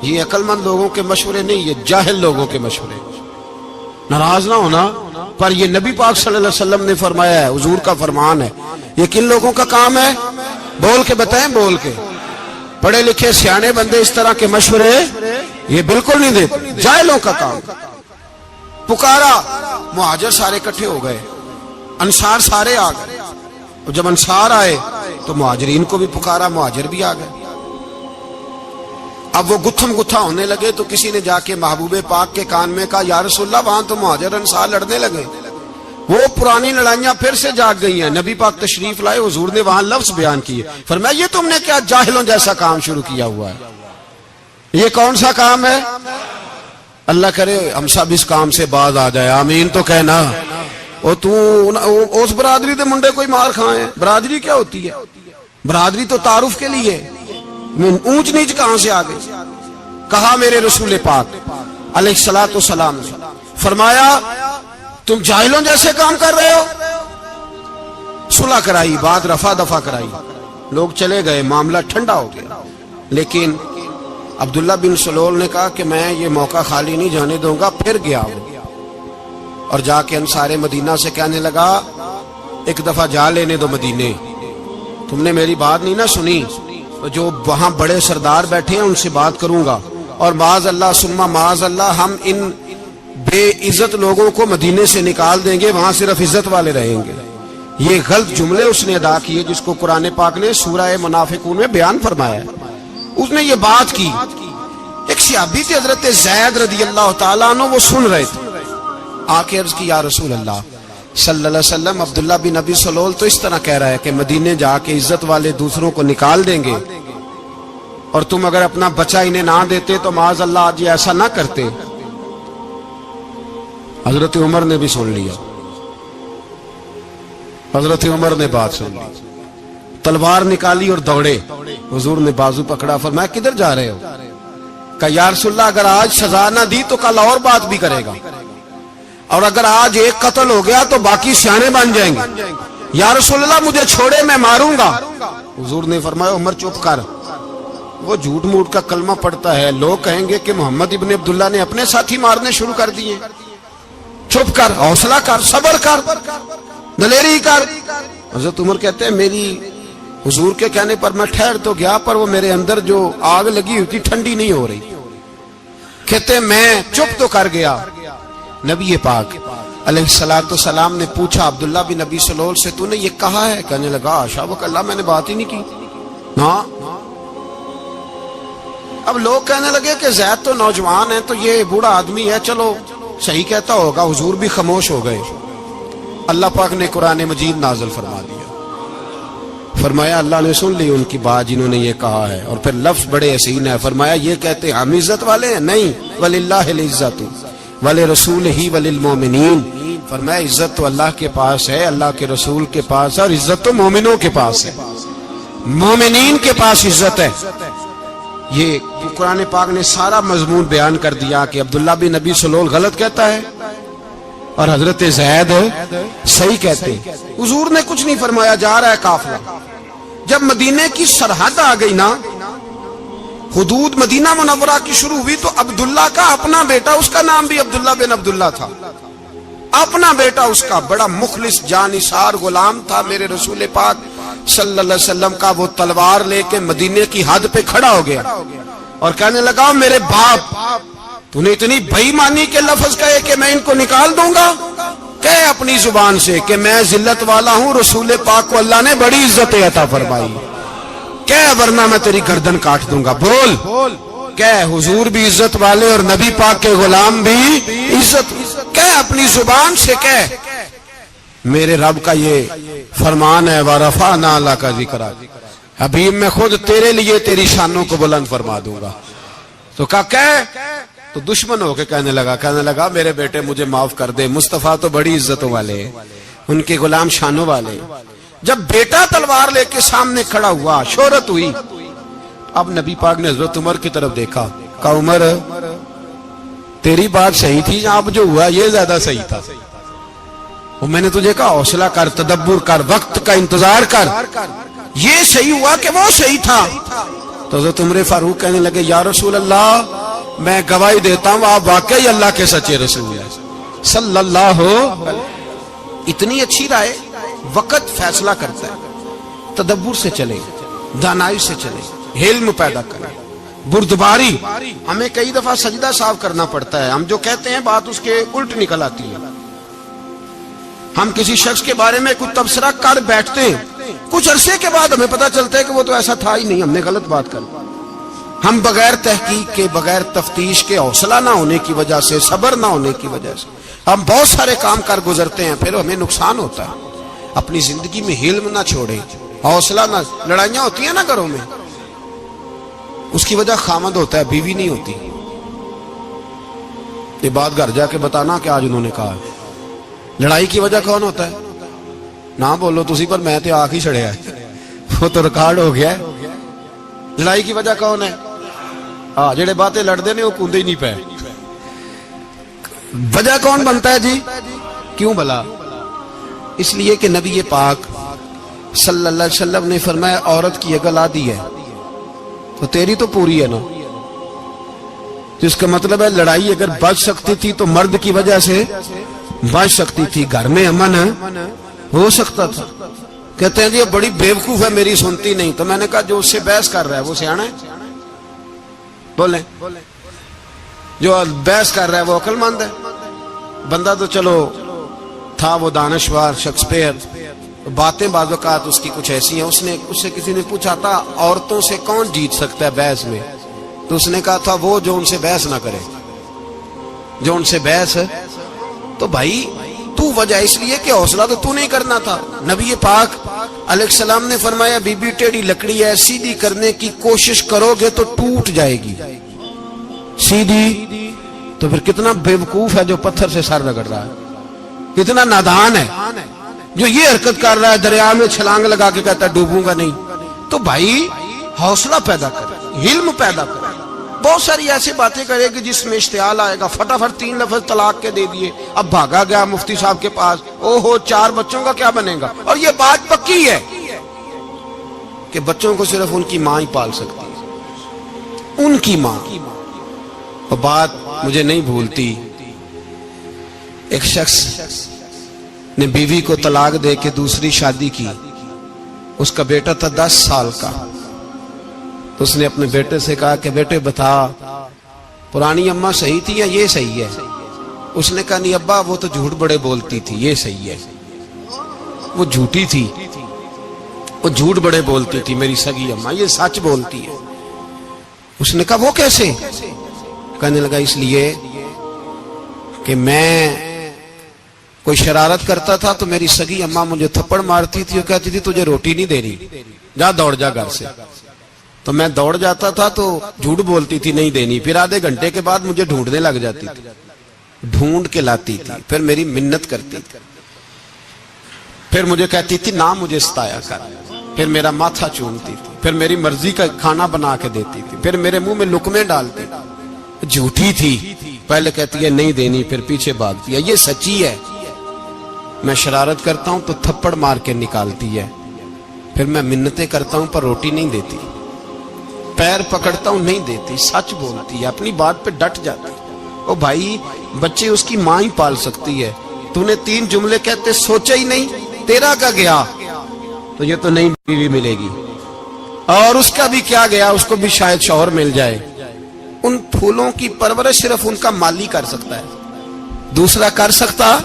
یہ عقل مند لوگوں کے مشورے نہیں، یہ جاہل لوگوں کے مشورے. ناراض نہ ہونا، پر یہ نبی پاک صلی اللہ علیہ وسلم نے فرمایا ہے، حضور کا فرمان ہے. یہ کن لوگوں کا کام ہے؟ بول کے بتائیں، بول کے. پڑھے لکھے سیانے بندے اس طرح کے مشورے یہ بالکل نہیں دیتے، جاہلوں کا کام. پکارا، مہاجر سارے اکٹھے ہو گئے، انصار سارے آ گئے. اور جب انصار آئے تو مہاجرین کو بھی پکارا، مہاجر بھی آ گئے. اب وہ گتھم گتھا ہونے لگے تو کسی نے جا کے محبوب پاک کے کان میں کہا، یا رسول اللہ وہاں تو مہاجر انصار لڑنے لگے. وہ پرانی لڑائیاں پھر سے جاگ گئی ہیں. نبی پاک تشریف لائے، حضور نے وہاں لفظ بیان کیے، فرمایا یہ تم نے کیا جاہلوں جیسا کام شروع کیا ہوا ہے؟ یہ کون سا کام ہے؟ اللہ کرے ہم سب اس کام سے باز آ جائے، آمین تو کہنا. اور تو اس برادری دے منڈے کوئی مار کھائے. برادری کیا ہوتی ہے؟ برادری تو تعارف کے لیے. اونچ نیچ کہاں سے آ گئی؟ کہا میرے رسول پاک علیہ الصلوۃ والسلام نے فرمایا تم جاہلوں جیسے کام کر رہے ہو. صلح کرائی، بات رفع دفع کرائی، لوگ چلے گئے، معاملہ ٹھنڈا ہو گیا. لیکن عبداللہ بن سلول نے کہا کہ میں یہ موقع خالی نہیں جانے دوں گا. پھر گیا وہ اور جا کے انصار مدینہ سے کہنے لگا ایک دفعہ جا لینے دو مدینے، تم نے میری بات نہیں نہ سنی. جو وہاں بڑے سردار بیٹھے ہیں ان سے بات کروں گا، اور معاذ اللہ ثم معاذ اللہ ہم ان بے عزت لوگوں کو مدینے سے نکال دیں گے، وہاں صرف عزت والے رہیں گے. یہ غلط جملے اس نے ادا کیے جس کو قرآن پاک نے سورہ منافقون میں بیان فرمایا ہے. اس نے یہ بات کی. ایک صحابی تھے حضرت زید رضی اللہ تعالیٰ عنہ، وہ سن رہے تھے. آ کے عرض کی یا رسول اللہ صلی اللہ علیہ وسلم، عبداللہ بن ابی سلول تو اس طرح کہہ رہا ہے کہ مدینے جا کے عزت والے دوسروں کو نکال دیں گے، اور تم اگر اپنا بچہ انہیں نہ دیتے تو معاذ اللہ آج یہ ایسا نہ کرتے. حضرت عمر نے بھی سن لیا. حضرت عمر نے بات سن لی، تلوار نکالی اور دوڑے. حضور نے بازو پکڑا، فرمایا کدھر جا رہے ہو؟ کہا یا رسول اللہ اگر آج سزا نہ دی تو کل اور بات بھی کرے گا، اور اگر آج ایک قتل ہو گیا تو باقی سیانے بن جائیں گے. یا رسول اللہ مجھے چھوڑے، میں ماروں گا. حضور نے فرمایا عمر چپ کر، وہ جھوٹ موٹ کا کلمہ پڑھتا ہے، لوگ کہیں گے کہ محمد ابن عبداللہ نے اپنے ساتھی مارنے شروع کر دیے. چپ کر، حوصلہ کر، صبر کر، دلیری کر. حضرت عمر کہتے ہیں میری حضور کے کہنے پر میں ٹھہر تو گیا، پر وہ میرے اندر جو آگ لگی ہوئی تھی ٹھنڈی نہیں ہو رہی. کہتے ہیں میں چپ تو کر گیا. نبی پاک علیہ الصلوۃ والسلام نے پوچھا عبداللہ بن ابی سلول سے تو نے یہ کہا ہے؟ کہنے لگا حاشا وک اللہ، میں نے بات ہی نہیں کی. ہاں. اب لوگ کہنے لگے کہ زید تو نوجوان ہے تو یہ بوڑھا آدمی ہے، چلو صحیح کہتا ہوگا. حضور بھی خاموش ہو گئے. اللہ پاک نے قرآن مجید نازل فرما دیا. فرمایا اللہ نے سن لی ان کی بات جنہوں نے یہ کہا ہے. اور پھر لفظ بڑے حسین ہے، فرمایا یہ کہتے ہم عزت والے ہیں؟ نہیں، وللہ العزت ولرسولہ وللمؤمنین. فرمایا عزت تو اللہ کے پاس ہے، اللہ کے رسول کے پاس ہے، اور عزت تو مومنوں کے پاس ہے، مومنین کے پاس عزت ہے. یہ قرآن پاک نے سارا مضمون بیان کر دیا کہ عبداللہ بن ابی سلول غلط کہتا ہے اور حضرت زید صحیح کہتے. حضور نے کچھ نہیں فرمایا، جا رہا ہے قافلہ. جب مدینے کی سرحد آ گئی نا، حدود مدینہ منورہ کی شروع ہوئی، تو عبداللہ کا اپنا بیٹا، اس کا نام بھی عبداللہ بن عبداللہ تھا، اپنا بیٹا اس کا بڑا مخلص جانثار غلام تھا میرے رسول پاک صلی اللہ علیہ وسلم کا. وہ تلوار لے کے مدینے کی حد پہ کھڑا ہو گیا اور کہنے لگا میرے باپ تو نے اتنی بے ایمانی کے لفظ کہے کہ میں ان کو نکال دوں گا. کہے اپنی زبان سے کہ میں ذلت والا ہوں، رسول پاک کو اللہ نے بڑی عزت عطا فرمائی، کہے ورنہ میں تیری گردن کاٹ دوں گا. بول. کہے حضور بھی عزت والے اور نبی پاک کے غلام بھی عزت. کہے اپنی زبان سے کہے میرے رب کا یہ فرمان ہے وَرَفَعْنَا لَكَ ذِكْرَكَ، حبیب میں خود تیرے لیے تیری شانوں کو بلند فرما دوں گا. تو کہا تو دشمن ہو کے کہنے لگا میرے بیٹے مجھے معاف کر دے، مصطفیٰ تو بڑی عزتوں والے ہیں، ان کے غلام شانوں والے. جب بیٹا تلوار لے کے سامنے کھڑا ہوا، شہرت ہوئی. اب نبی پاک نے حضرت عمر کی طرف دیکھا، کہا عمر تیری بات صحیح تھی، اب جو ہوا یہ زیادہ صحیح تھا. وہ میں نے تجھے کہا حوصلہ کر، تدبر کر، وقت کا انتظار کر. یہ صحیح ہوا کہ وہ صحیح تھا. تو حضرت عمر فاروق کہنے لگے یا رسول اللہ میں گواہی دیتا ہوں آپ واقعی اللہ کے سچے رسول ہیں صلی اللہ اتنی اچھی رائے. وقت فیصلہ کرتا ہے. تدبر سے چلے, دانائی سے چلے, علم پیدا کریں. بردباری ہمیں کئی دفعہ سجدہ صاف کرنا پڑتا ہے, ہم جو کہتے ہیں بات اس کے الٹ نکل آتی ہے. ہم کسی شخص کے بارے میں کچھ تبصرہ کر بیٹھتے ہیں, کچھ عرصے کے بعد ہمیں پتہ چلتا ہے کہ وہ تو ایسا تھا ہی نہیں, ہم نے غلط بات کر. ہم بغیر تحقیق کے, بغیر تفتیش کے, حوصلہ نہ ہونے کی وجہ سے, صبر نہ ہونے کی وجہ سے ہم بہت سارے کام کر گزرتے ہیں, پھر ہمیں نقصان ہوتا ہے. اپنی زندگی میں حلم نہ چھوڑیں, حوصلہ نہ. لڑائیاں ہوتی ہیں نا گھروں میں, اس کی وجہ خامد ہوتا ہے, بیوی نہیں ہوتی. یہ بات گھر جا کے بتانا کہ آج انہوں نے کہا. لڑائی کی وجہ کون ہوتا ہے؟ نہ بولو تسی, پر میں تو آنکھ ہی چڑھیا ہے, وہ تو ریکارڈ ہو گیا ہے. لڑائی کی وجہ کون ہے؟ جڑے باتیں لڑتے ہیں وہ کوندے ہی نہیں پے. وجہ کون بنتا ہے جی؟ کیوں بلا؟ اس لیے کہ نبی پاک صلی اللہ علیہ وسلم نے فرمایا عورت کی اگر آدھی ہے تو تیری تو پوری ہے نا. جس کا مطلب ہے لڑائی اگر بچ سکتی تھی تو مرد کی وجہ سے بچ سکتی تھی, گھر میں امن ہو سکتا تھا. کہتے ہیں جی بڑی بیوقوف ہے میری سنتی نہیں. تو میں نے کہا جو اس سے بحث کر رہا ہے وہ سیانا ہے؟ بولیں, جو بحث کر رہا ہے وہ عقل مند ہے؟ بندہ تو چلو تھا وہ دانشور شیکسپیئر, باتیں بعض اوقات اس کی کچھ ایسی ہیں. اس سے کسی نے پوچھا تھا عورتوں سے کون جیت سکتا ہے بحث میں, تو اس نے کہا تھا وہ جو ان سے بحث نہ کرے, جو ان سے بحث. تو بھائی تو وجہ اس لیے کہ حوصلہ تو نہیں کرنا تھا. نبی پاک علیہ السلام نے فرمایا بی بی ٹیڑھی لکڑی ہے, سیدھی کرنے کی کوشش کرو گے تو ٹوٹ جائے گی. سیدھی تو پھر کتنا بیوقوف ہے جو پتھر سے سر رگڑ رہا ہے, کتنا نادان ہے جو یہ حرکت کر رہا ہے, دریا میں چھلانگ لگا کے کہتا ہے ڈوبوں گا نہیں. تو بھائی حوصلہ پیدا کرے, علم پیدا کرے. بہت ساری ایسی باتیں کرے کہ جس میں اشتعال آئے گا. فٹافٹ 3 لفظ طلاق کے دے دیے, اب بھاگا گیا مفتی صاحب کے پاس, او ہو 4 بچوں کا کیا بنے گا. اور یہ بات پکی ہے کہ بچوں کو صرف ان کی ماں ہی پال سکتی ہے, ان کی ماں. اور بات مجھے نہیں بھولتی, ایک شخص نے بیوی کو طلاق دے کے دوسری شادی کی. اس کا بیٹا تھا 10 سال کا. تو اس نے اپنے بیٹے سے کہا کہ بیٹے بتا پرانی اماں صحیح تھی یا یہ صحیح ہے؟ اس نے کہا نہیں ابا وہ تو جھوٹ بڑے بولتی تھی, یہ صحیح ہے. وہ جھوٹی تھی, وہ جھوٹ بڑے بولتی تھی میری سگی اماں, یہ سچ بولتی ہے. اس نے کہا وہ کیسے؟ کہنے لگا اس لیے کہ میں کوئی شرارت کرتا تھا تو میری سگی اماں مجھے تھپڑ مارتی تھی اور کہتی تھی تجھے روٹی نہیں دینی, جا دوڑ جا گھر سے. تو میں دوڑ جاتا تھا تو جھوٹ بولتی تھی نہیں دینی, پھر آدھے گھنٹے کے بعد مجھے ڈھونڈنے لگ جاتی تھی, ڈھونڈ کے لاتی تھی, پھر میری منت کرتی تھی, پھر مجھے کہتی تھی نہ مجھے ستایا کر, پھر میرا ماتھا چومتی تھی, پھر میری مرضی کا کھانا بنا کے دیتی تھی, پھر میرے منہ میں لقمے ڈالتی. جھوٹی تھی, پہلے کہتی ہے نہیں دینی, پھر پیچھے بھاگتی ہے. یہ سچی ہے, میں شرارت کرتا ہوں تو تھپڑ مار کے نکالتی ہے, پھر میں منتیں کرتا ہوں پر روٹی نہیں دیتی, پیر پکڑتا ہوں نہیں دیتی. سچ بولتی ہے, اپنی بات پہ ڈٹ جاتی. او بھائی بچے اس کی ماں ہی پال سکتی ہے. تو نے 3 جملے کہتے سوچا ہی نہیں, تیرا کا گیا تو یہ تو نئی بیوی ملے گی, اور اس کا بھی کیا گیا, اس کو بھی شاید شوہر مل جائے. ان پھولوں کی پرورش صرف ان کا مالی کر سکتا ہے, دوسرا کر سکتا.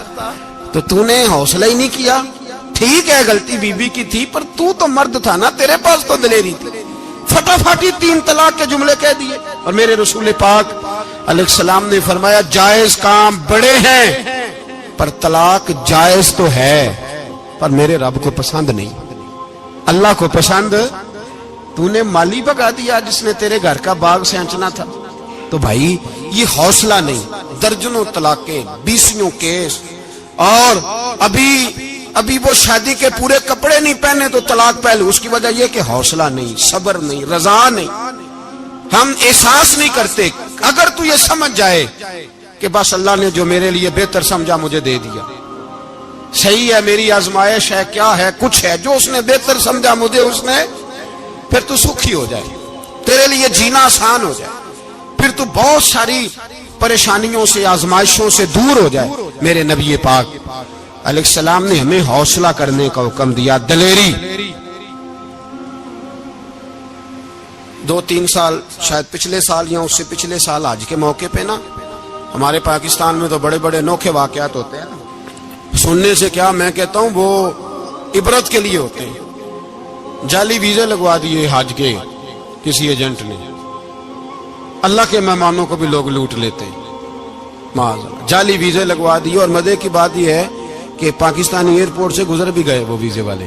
تو نے حوصلہ ہی نہیں کیا. ٹھیک ہے غلطی بیوی کی تھی, پر تو مرد تھا نا, تیرے پاس تو دلیری تھی. فٹافٹی 3 طلاق کے جملے کہہ دیے. اور میرے رسول پاک علیہ السلام نے فرمایا جائز کام بڑے ہیں پر طلاق جائز تو ہے, پر میرے رب کو پسند نہیں, اللہ کو پسند. تو نے مالی بگا دیا جس نے تیرے گھر کا باغ سینچنا تھا. تو بھائی یہ حوصلہ نہیں. درجنوں طلاقیں, 20 کیس, اور ابھی وہ شادی کے پورے کپڑے نہیں پہنے تو طلاق پہلے. اس کی وجہ یہ کہ حوصلہ نہیں, صبر نہیں, رضا نہیں. ہم احساس نہیں کرتے. اگر تو یہ سمجھ جائے کہ بس اللہ نے جو میرے لیے بہتر سمجھا مجھے دے دیا, صحیح ہے, میری آزمائش ہے, کیا ہے, کچھ ہے جو اس نے بہتر سمجھا مجھے, اس نے, پھر تو سکھی ہو جائے. تیرے لیے جینا آسان ہو جائے, پھر تو بہت ساری پریشانیوں سے, آزمائشوں سے دور ہو جائے. میرے نبی پاک علیہ السلام نے ہمیں حوصلہ کرنے کا حکم دیا, دلیری. 2-3 سال شاید پچھلے سال یا اس سے پچھلے سال حج کے موقع پہ نا, ہمارے پاکستان میں تو بڑے بڑے انوکھے واقعات ہوتے ہیں. سننے سے کیا, میں کہتا ہوں وہ عبرت کے لیے ہوتے ہیں. جعلی ویزے لگوا دیے حج کے کسی ایجنٹ نے, اللہ کے مہمانوں کو بھی لوگ لوٹ لیتے ہیں. معاذ جعلی ویزے لگوا دیے, اور مزے کی بات یہ ہے کہ پاکستانی ایئرپورٹ سے گزر بھی گئے وہ ویزے والے,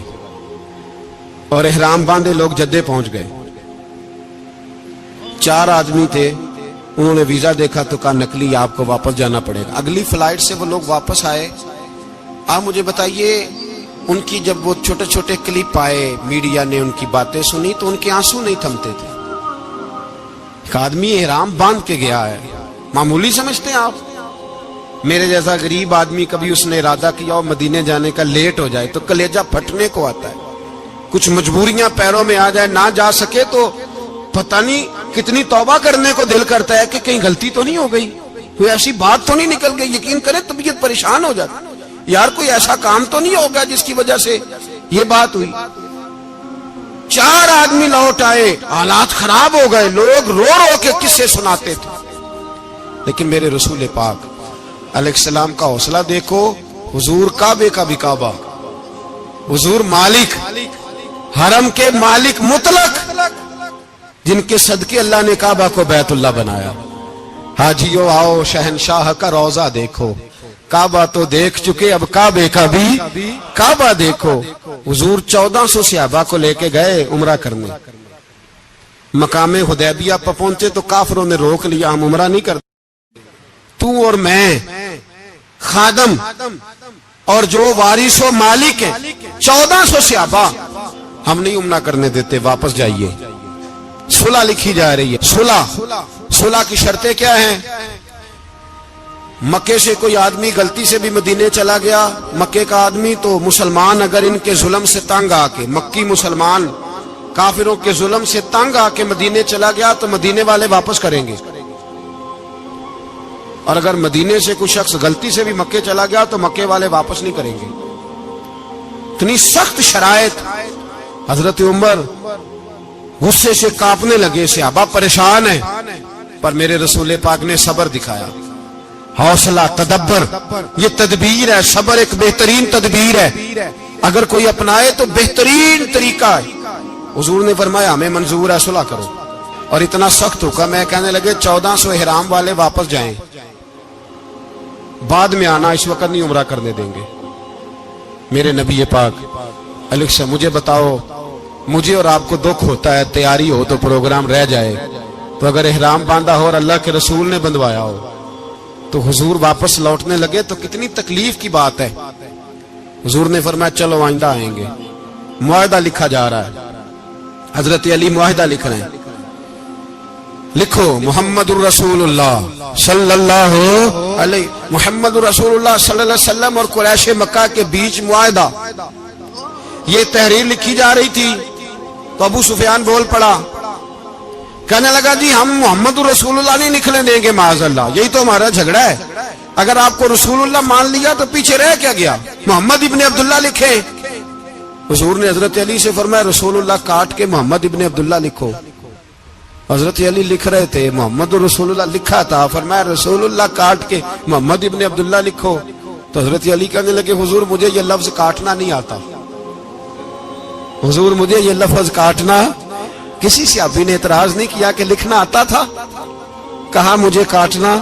اور احرام باندھے لوگ جدے پہنچ گئے. 4 آدمی تھے, انہوں نے ویزا دیکھا تو کہا نکلی, آپ کو واپس جانا پڑے گا. اگلی فلائٹ سے وہ لوگ واپس آئے. آپ مجھے بتائیے, ان کی جب وہ چھوٹے چھوٹے کلپ آئے, میڈیا نے ان کی باتیں سنی تو ان کے آنسو نہیں تھمتے تھے. ایک آدمی احرام باندھ کے گیا ہے, معمولی سمجھتے ہیں آپ؟ میرے جیسا غریب آدمی کبھی اس نے ارادہ کیا اور مدینے جانے کا لیٹ ہو جائے تو کلیجہ پھٹنے کو آتا ہے. کچھ مجبوریاں پیروں میں آ جائے, نہ جا سکے تو پتہ نہیں کتنی توبہ کرنے کو دل کرتا ہے کہ کہیں غلطی تو نہیں ہو گئی, کوئی ایسی بات تو نہیں نکل گئی. یقین کرے طبیعت پریشان ہو جاتی, یار کوئی ایسا کام تو نہیں ہوگا جس کی وجہ سے یہ بات ہوئی. 4 آدمی لوٹ آئے, حالات خراب ہو گئے, لوگ رو رو کے قصے سناتے تھے. لیکن میرے رسول پاک علیہ السلام کا حوصلہ دیکھو. حضور کعبے کا بھی کعبہ, حضور مالک, حرم کے مالک مطلق, جن کے صدقے اللہ نے کعبہ کو بیت اللہ بنایا. حاجیو آؤ شہنشاہ کا روضہ دیکھو, کعبہ تو دیکھ چکے, اب کعبے کا بھی کعبہ دیکھو. حضور 1400 صحابہ کو لے کے گئے عمرہ کرنے. مقام حدیبیہ پر پہنچے تو کافروں نے روک لیا, ہم عمرہ نہیں کرتے. تو اور میں خادم اور جو وارث و مالک ہیں 1400 صحابہ, ہم نہیں عمرہ کرنے دیتے, واپس جائیے. صلح لکھی جا رہی ہے. صلح کی شرطیں کیا ہیں؟ مکے سے کوئی آدمی غلطی سے بھی مدینے چلا گیا, مکے کا آدمی, تو مسلمان اگر ان کے ظلم سے تنگ آ کے, مکی مسلمان کافروں کے ظلم سے تنگ آ کے مدینے چلا گیا تو مدینے والے واپس کریں گے. اور اگر مدینے سے کوئی شخص غلطی سے بھی مکے چلا گیا تو مکے والے واپس نہیں کریں گے. اتنی سخت شرائط. حضرت عمر غصے سے کانپنے لگے, صحابہ پریشان ہیں, پر میرے رسول پاک نے صبر دکھایا. حوصلہ, تدبر, یہ تدبیر ہے. صبر ایک بہترین تدبیر ہے, اگر کوئی اپنائے تو بہترین طریقہ ہے. حضور نے فرمایا ہمیں منظور ہے, صلح کرو. اور اتنا سخت حکم ہے, کہنے لگے 1400 احرام والے واپس جائیں, بعد میں آنا, اس وقت نہیں عمرہ کرنے دیں گے. میرے نبی پاک علیہ السلام, مجھے بتاؤ, مجھے اور آپ کو دکھ ہوتا ہے, تیاری ہو تو پروگرام رہ جائے, تو اگر احرام باندھا ہو اور اللہ کے رسول نے بندھوایا ہو تو حضور واپس لوٹنے لگے تو کتنی تکلیف کی بات ہے. حضور نے فرمایا چلو آئندہ آئیں گے. معاہدہ لکھا جا رہا ہے, حضرت علی معاہدہ لکھ رہے ہیں. لکھو محمد الرسول اللہ صلی اللہ علیہ, محمد الرسول اللہ صلی اللہ علیہ وسلم اور قریش مکہ کے بیچ معاہدہ. یہ تحریر لکھی جا رہی تھی تو ابو سفیان بول پڑا, کہنے لگا جی ہم محمد رسول اللہ نہیں نکلنے دیں گے, معاذ اللہ, یہی تو ہمارا جھگڑا ہے. اگر آپ کو رسول اللہ مان لیا تو پیچھے رہ کیا گیا, محمد ابن عبداللہ لکھے. حضور نے حضرت علی سے فرمایا رسول اللہ کاٹ کے محمد ابن عبداللہ لکھو. حضرت علی لکھ رہے تھے, محمد رسول اللہ لکھا تھا, فرمایا رسول اللہ کاٹ کے محمد ابن عبداللہ لکھو. تو حضرت علی کہنے لگے حضور مجھے یہ لفظ کاٹنا نہیں آتا, حضور مجھے یہ لفظ کاٹنا. کسی صحابی نے اعتراض نہیں کیا کہ لکھنا آتا تھا, کہا مجھے کاٹنا.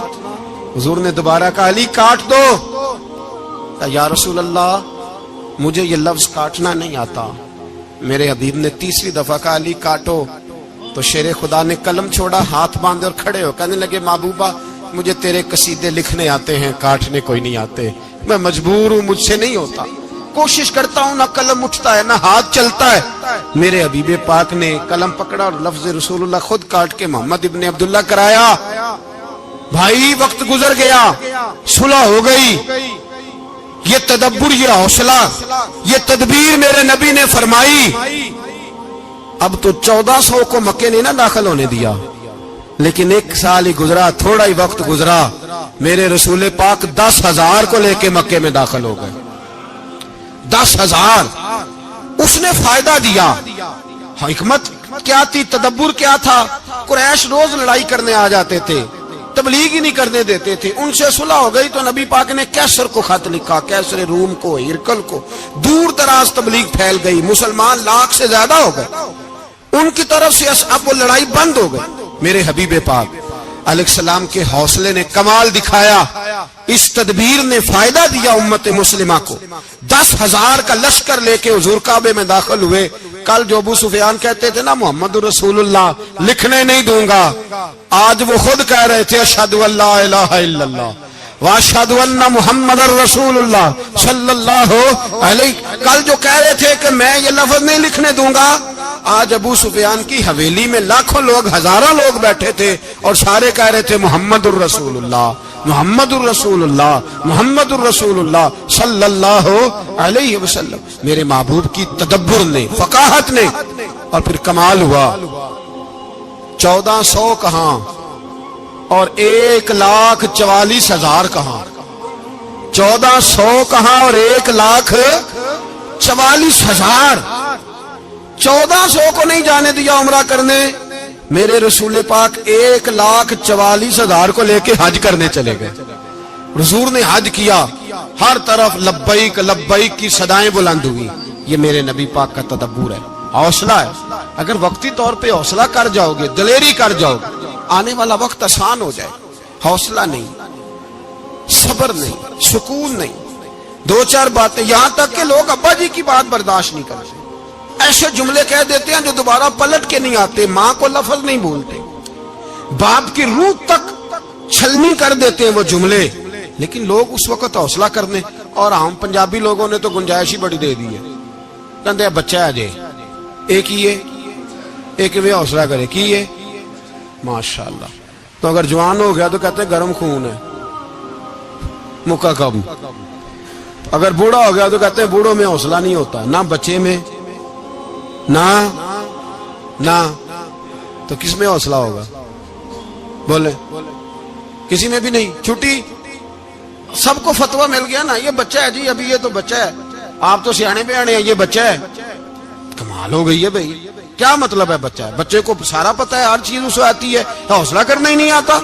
حضور نے دوبارہ کہا علی کاٹ دو. یا رسول اللہ مجھے یہ لفظ کاٹنا نہیں آتا. میرے حبیب نے تیسری دفعہ کہا علی کاٹو. تو شیر خدا نے قلم چھوڑا, ہاتھ باندھے اور کھڑے ہو کہنے لگے محبوبہ مجھے تیرے قصیدے لکھنے آتے ہیں, کاٹنے کوئی نہیں آتے, میں مجبور ہوں, مجھ سے نہیں ہوتا. کوشش کرتا ہوں, نہ قلم اٹھتا ہے نہ ہاتھ چلتا ہے. میرے حبیب پاک نے قلم پکڑا اور لفظ رسول اللہ خود کاٹ کے محمد ابن عبداللہ کرایا. بھائی وقت گزر گیا, صلح ہو گئی. یہ تدبر, یہ حوصلہ, یہ تدبیر میرے نبی نے فرمائی. اب تو 1400 کو مکے نے نہ داخل ہونے دیا، لیکن 1 سال ہی گزرا، تھوڑا ہی وقت گزرا، میرے رسول پاک 10,000 کو لے کے مکے میں داخل ہو گئے۔ 10,000 اس نے فائدہ دیا۔ حکمت کیا تھی، تدبر کیا تھا؟ قریش روز لڑائی کرنے آ جاتے تھے، تبلیغ ہی نہیں کرنے دیتے تھے۔ ان سے صلح ہو گئی تو نبی پاک نے کیسر کو خط لکھا، کیسر روم کو، ہرکل کو، دور دراز تبلیغ پھیل گئی، مسلمان 1,00,000 سے زیادہ ہو گئے۔ ان کی طرف سے اب وہ لڑائی بند ہو گئی۔ میرے حبیب پاک علیہ السلام کے حوصلے نے کمال دکھایا، اس تدبیر نے فائدہ دیا امت مسلمہ کو۔ 10,000 کا لشکر لے کے حضور کعبے میں داخل ہوئے۔ کل جو ابو سفیان کہتے تھے نا محمد رسول اللہ لکھنے نہیں دوں گا، آج وہ خود کہہ رہے تھے اشہد ان لا الہ الا اللہ واشہد ان محمد رسول اللہ صلی اللہ علیہ۔ کل جو کہہ رہے تھے کہ میں یہ لفظ نہیں لکھنے دوں گا، آج ابو سفیان کی حویلی میں لاکھوں لوگ، ہزاروں لوگ بیٹھے تھے اور سارے کہہ رہے تھے محمد الرسول اللہ محمد الرسول اللہ محمد الرسول اللہ صلی اللہ علیہ وسلم۔ میرے محبوب کی تدبر نے، فقاہت نے، اور پھر کمال ہوا۔ 1400 کہاں اور 1,44,000 کہاں، 1400 کہاں اور 1,44,000۔ 1400 کو نہیں جانے دیا عمرہ کرنے، میرے رسول پاک 1,44,000 کو لے کے حج کرنے چلے گئے۔ حضور نے حج کیا، ہر طرف لبیک لبیک کی صدائیں بلند ہوئی۔ یہ میرے نبی پاک کا تدبر ہے، حوصلہ ہے۔ اگر وقتی طور پہ حوصلہ کر جاؤ گے، دلیری کر جاؤ گے، آنے والا وقت آسان ہو جائے۔ حوصلہ نہیں، صبر نہیں، سکون نہیں، 2-4 باتیں، یہاں تک کہ لوگ ابا جی کی بات برداشت نہیں کرتے، ایسے جملے کہہ دیتے ہیں جو دوبارہ پلٹ کے نہیں آتے، ماں کو لفظ نہیں بولتے، باپ کی روح تک چھلنی کر دیتے ہیں وہ جملے، لیکن لوگ اس وقت حوصلہ کرنے، اور ہم پنجابی لوگوں نے تو گنجائش ہی بڑی دے دی ہے، کہتے بچہ ہے جے ایک ہی ہے، ایک بھی حوصلہ کرے کی ہے ماشاءاللہ۔ تو اگر جوان ہو گیا تو کہتے ہیں گرم خون ہے، مکہ کم۔ اگر بوڑھا ہو گیا تو کہتے ہیں بوڑھوں میں حوصلہ نہیں ہوتا، نہ بچے میں نہ تو کس میں حوصلہ ہوگا؟ بولے کسی میں بھی نہیں۔ چھٹی سب کو فتویٰ مل گیا نا، یہ بچہ ہے جی، ابھی یہ تو بچہ ہے، آپ تو سیانے بیانے ہیں، یہ بچہ ہے۔ کمال ہو گئی ہے بھائی، کیا مطلب ہے بچہ ہے؟ بچے کو سارا پتہ ہے، ہر چیز اسے آتی ہے، حوصلہ کرنا ہی نہیں آتا،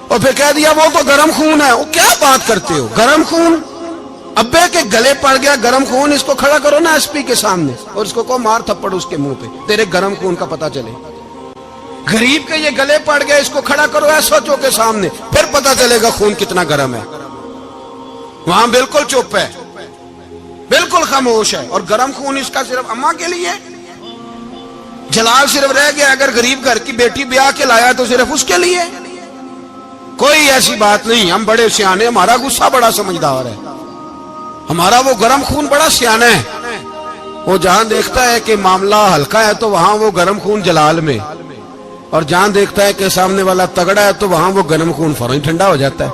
اور پھر کہہ دیا وہ تو گرم خون ہے۔ وہ کیا بات کرتے ہو، گرم خون؟ ابے کے گلے پڑ گیا گرم خون، اس کو کھڑا کرو نا ایس پی کے سامنے اور اس کو مار تھپڑ اس کے منہ پہ، تیرے گرم خون کا پتہ چلے۔ غریب کے یہ گلے پڑ گیا، اس کو کھڑا کرو ایس ایچ او کے سامنے، پھر پتہ چلے گا خون کتنا گرم ہے۔ وہاں بالکل چپ ہے، بالکل خاموش ہے، اور گرم خون اس کا صرف اماں کے لیے، جلال صرف رہ گیا اگر غریب گھر کی بیٹی بیاہ کے لایا تو صرف اس کے لیے۔ کوئی ایسی بات نہیں، ہم بڑے سیانے، ہمارا غصہ بڑا سمجھدار ہے، ہمارا وہ گرم خون بڑا سیانا ہے، وہ جہاں دیکھتا ہے کہ معاملہ ہلکا ہے تو وہاں وہ گرم خون جلال میں، اور جہاں دیکھتا ہے کہ سامنے والا تگڑا ہے تو وہاں وہ گرم خون فوراً ٹھنڈا ہو جاتا ہے۔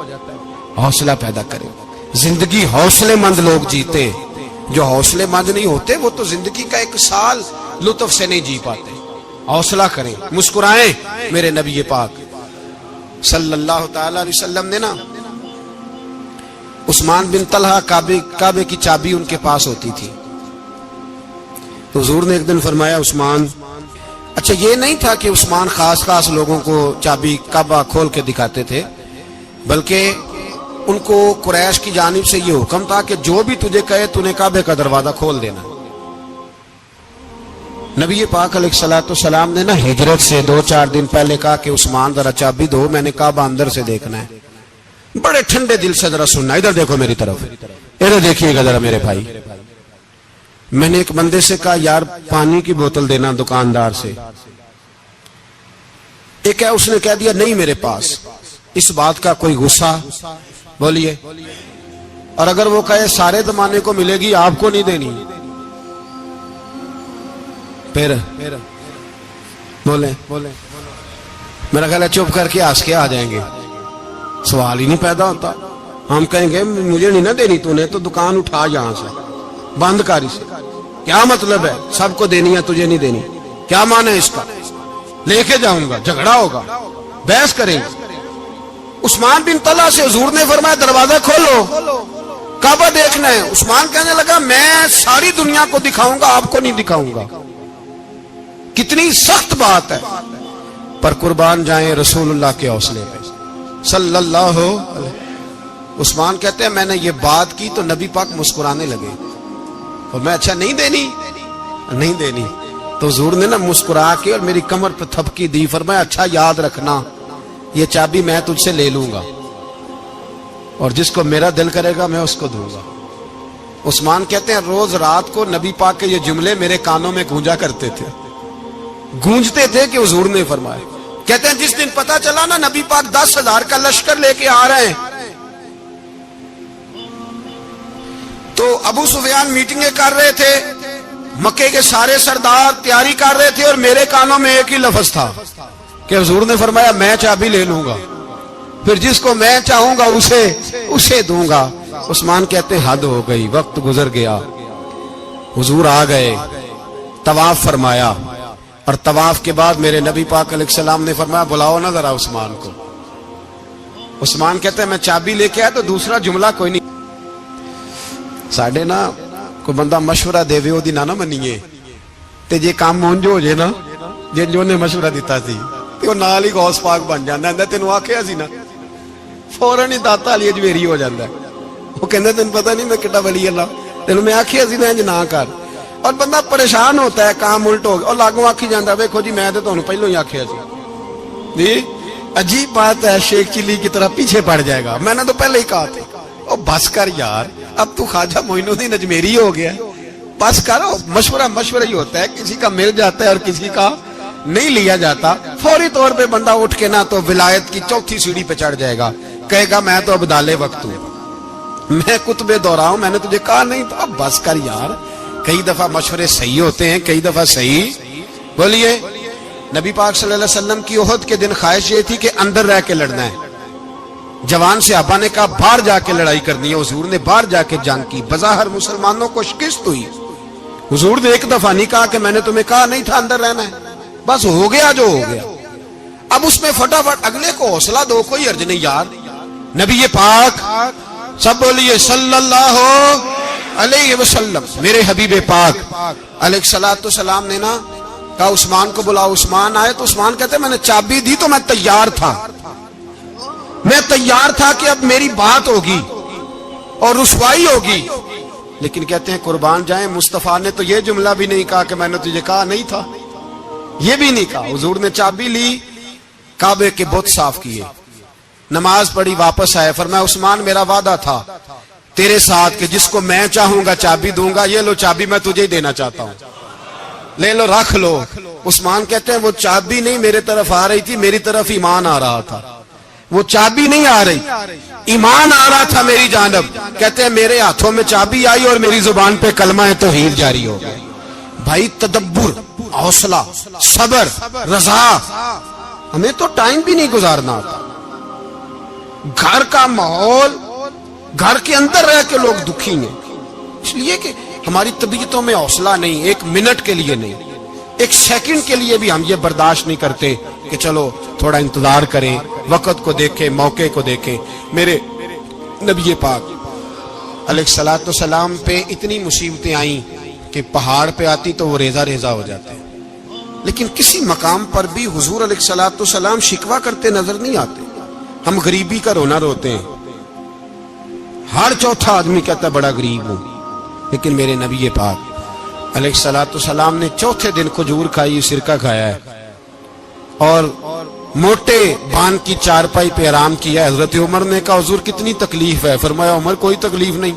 حوصلہ پیدا کریں، زندگی حوصلے مند لوگ جیتے، جو حوصلے مند نہیں ہوتے وہ تو زندگی کا 1 سال لطف سے نہیں جی پاتے۔ حوصلہ کریں، مسکرائیں۔ میرے نبی پاک صلی اللہ تعالی علیہ وسلم نے نا عثمان بن طلحہ، کعبے کی چابی ان کے پاس ہوتی تھی، تو حضور نے ایک دن فرمایا عثمان، اچھا یہ نہیں تھا کہ عثمان خاص لوگوں کو چابی کعبہ کھول کے دکھاتے تھے، بلکہ ان کو قریش کی جانب سے یہ حکم تھا کہ جو بھی تجھے کہے تو نے کعبے کا دروازہ کھول دینا۔ نبی پاک علیہ الصلوۃ والسلام نے نا ہجرت سے 2-4 دن پہلے کہا کہ عثمان ذرا چابی دو، میں نے کعبہ اندر سے دیکھنا ہے۔ بڑے ٹھنڈے دل سے ذرا سننا، ادھر دیکھو میری طرف، ادھر دیکھیے گا ذرا میرے بھائی۔ میں نے ایک بندے سے کہا یار پانی کی بوتل دینا دکاندار سے، ایک ہے اس نے کہہ دیا نہیں میرے پاس، اس بات کا کوئی غصہ؟ بولیے، اور اگر وہ کہے سارے زمانے کو ملے گی آپ کو نہیں دینی، پھر بولے میرا خیال ہے چپ کر کے ہنس کے آ جائیں گے، سوال ہی نہیں پیدا ہوتا۔ ہم کہیں گے مجھے نہیں نہ دینی، تو نے تو دکان اٹھا یہاں سے، بند کاری سے، کیا مطلب ہے سب کو دینی ہے تجھے نہیں دینی؟ کیا معنی ہے اس کا؟ لے کے جاؤں گا، جھگڑا ہوگا، بحث کریں گے۔ عثمان بن طلحہ سے حضور نے فرمایا دروازہ کھولو، کعبہ دیکھنا ہے۔ عثمان کہنے لگا میں ساری دنیا کو دکھاؤں گا، آپ کو نہیں دکھاؤں گا۔ کتنی سخت بات ہے، پر قربان جائیں رسول اللہ کے حوصلے پہ صلی اللہ علیہ۔ عثمان کہتے ہیں میں نے یہ بات کی تو نبی پاک مسکرانے لگے، اور میں اچھا نہیں دینی، نہیں دینی، تو حضور نے نا مسکرا کے اور میری کمر پہ تھپکی دی، فرمایا اچھا یاد رکھنا یہ چابی میں تجھ سے لے لوں گا، اور جس کو میرا دل کرے گا میں اس کو دوں گا۔ عثمان کہتے ہیں روز رات کو نبی پاک کے یہ جملے میرے کانوں میں گونجا کرتے تھے، گونجتے تھے کہ حضور نے فرمایا۔ کہتے ہیں جس دن پتا چلا نا نبی پاک 10,000 کا لشکر لے کے آ رہے ہیں، تو ابو سفیان میٹنگیں کر رہے تھے، مکے کے سارے سردار تیاری کر رہے تھے، اور میرے کانوں میں ایک ہی لفظ تھا کہ حضور نے فرمایا میں چابی لے لوں گا، پھر جس کو میں چاہوں گا اسے دوں گا۔ عثمان کہتے ہیں حد ہو گئی، وقت گزر گیا، حضور آ گئے، طواف فرمایا، اور طواف کے بعد میرے نبی پاک علیہ السلام نے فرمایا بلاؤ نا ذرا عثمان کو۔ عثمان کہتے ہیں میں چابی لے کے آیا تو دوسرا جملہ کوئی نہیں۔ ساڈے نا کوئی بندہ مشورہ دے وہ نہ منیے تے جے کام مونج ہو جائے نا، جن جو نے مشورہ دیتا سی تے وہ نال ہی غوث پاک بن جاندا ہے۔ تینوں آکھیا سی نا، فوراً ہی داتا علی اجمیری ہو جاندا ہے۔ وہ کہندا تینوں پتہ نہیں میں کڈا ولی اللہ، تینوں میں آکھیا سی نا انج نہ کر، اور بندہ پریشان ہوتا ہے کام الٹ ہو گیا، اور لاگوں آکھی جاندا ویکھو جی میں تے تانوں پہلوں ہی آکھیا سی جی۔ عجیب بات ہے، شیخ چلی کی طرح پیچھے پڑ جائے گا، میں نے تو پہلے ہی کہا تھا۔ او بس کر یار، اب تو خواجہ معین الدین اجمیری ہو گیا، بس کرو۔ مشورہ ہی ہوتا ہے، کسی کا مل جاتا ہے اور کسی کا نہیں لیا جاتا۔ فوری طور پہ بندہ اٹھ کے نہ تو ولایت کی چوتھی سیڑھی پہ چڑھ جائے گا، کہے گا میں تو ابدال وقت ہوں، میں کتبے دہراؤں، میں نے تجھے کہا نہیں تو اب بس کر یار۔ کئی دفعہ مشورے صحیح ہوتے ہیں، کئی دفعہ صحیح۔ بولیے نبی پاک صلی اللہ علیہ وسلم کی احد کے دن خواہش یہ تھی کہ اندر رہ کے لڑنا ہے۔ جوان صحابہ نے کہا باہر جا کے لڑائی کرنی ہے، حضور نے باہر جا کے جنگ کی، بظاہر مسلمانوں کو شکست ہوئی۔ حضور نے ایک دفعہ نہیں کہا کہ میں نے تمہیں کہا نہیں تھا اندر رہنا ہے، بس ہو گیا جو ہو گیا۔ اب اس میں فٹافٹ اگلے کو حوصلہ دو، کوئی عرض نہیں یار۔ نبی پاک سب بولیے صلی اللہ علیہ وسلم، میرے حبیب پاک علیہ الصلوۃ والسلام نے نا کہا عثمان کو بلاؤ۔ عثمان آئے تو عثمان کہتے میں نے چابی دی تو میں تیار تھا، میں تیار تھا کہ اب میری بات ہوگی اور رسوائی ہوگی، لیکن کہتے ہیں قربان جائیں مصطفیٰ نے تو یہ جملہ بھی نہیں کہا کہ میں نے تجھے کہا نہیں تھا، یہ بھی نہیں کہا۔ حضور نے چابی لی، کعبے کے بت صاف کیے، نماز پڑھی، واپس آئے، فرمایا عثمان میرا وعدہ تھا تیرے ساتھ کہ جس کو میں چاہوں گا چابی دوں گا، یہ لو چابی میں تجھے ہی دینا چاہتا ہوں، لے لو رکھ لو۔ عثمان کہتے ہیں وہ چابی نہیں میرے طرف آ رہی تھی، میری طرف ایمان آ رہا تھا، وہ چابی نہیں آ رہی، ایمان آ رہا تھا میری جانب۔ کہتے ہیں میرے ہاتھوں میں چابی آئی اور میری زبان پہ کلمہ توحید جاری ہو گیا۔ بھائی تدبر، حوصلہ، صبر، رضا، ہمیں تو ٹائم بھی نہیں گزارنا آتا۔ گھر کا ماحول، گھر کے اندر رہ کے لوگ دکھی ہیں، اس لیے کہ ہماری طبیعتوں میں حوصلہ نہیں، ایک منٹ کے لیے نہیں، ایک سیکنڈ کے لیے بھی ہم یہ برداشت نہیں کرتے کہ چلو تھوڑا انتظار کریں، وقت کو دیکھیں، موقع کو دیکھیں۔ میرے نبی پاک علیہ الصلوۃ والسلام پہ اتنی مصیبتیں آئیں کہ پہاڑ پہ آتی تو وہ ریزہ ریزہ ہو جاتے، لیکن کسی مقام پر بھی حضور علیہ الصلوۃ والسلام شکوہ کرتے نظر نہیں آتے۔ ہم غریبی کا رونا روتے ہیں، ہر چوتھا آدمی کہتا ہے بڑا غریب ہوں، لیکن میرے نبی پاک علیہ الصلوۃ والسلام نے چوتھے دن کھجور کھائی، سرکہ کھایا ہے، اور موٹے بان کی چارپائی پہ آرام کیا۔ حضرت عمر نے کہا حضور کتنی تکلیف ہے؟ فرمایا عمر کوئی تکلیف نہیں،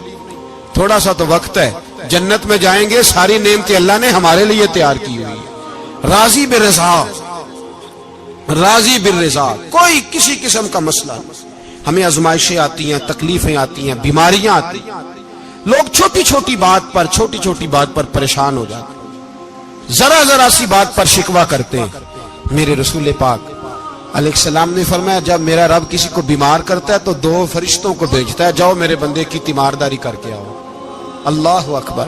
تھوڑا سا تو وقت ہے، جنت میں جائیں گے، ساری نعمتیں اللہ نے ہمارے لیے تیار کی ہوئی ہے۔ راضی بالرضا، راضی بالرضا، کوئی کسی قسم کا مسئلہ نہیں۔ ہمیں آزمائشیں آتی ہیں، تکلیفیں آتی ہیں، بیماریاں آتی ہیں، لوگ چھوٹی چھوٹی بات پر پریشان ہو جاتے ہیں، ذرا سی بات پر شکوہ کرتے ہیں۔ میرے رسول پاک علیہ السلام نے فرمایا جب میرا رب کسی کو بیمار کرتا ہے تو 2 فرشتوں کو بھیجتا ہے، جاؤ میرے بندے کی تیمارداری کر کے آؤ۔ اللہ اکبر،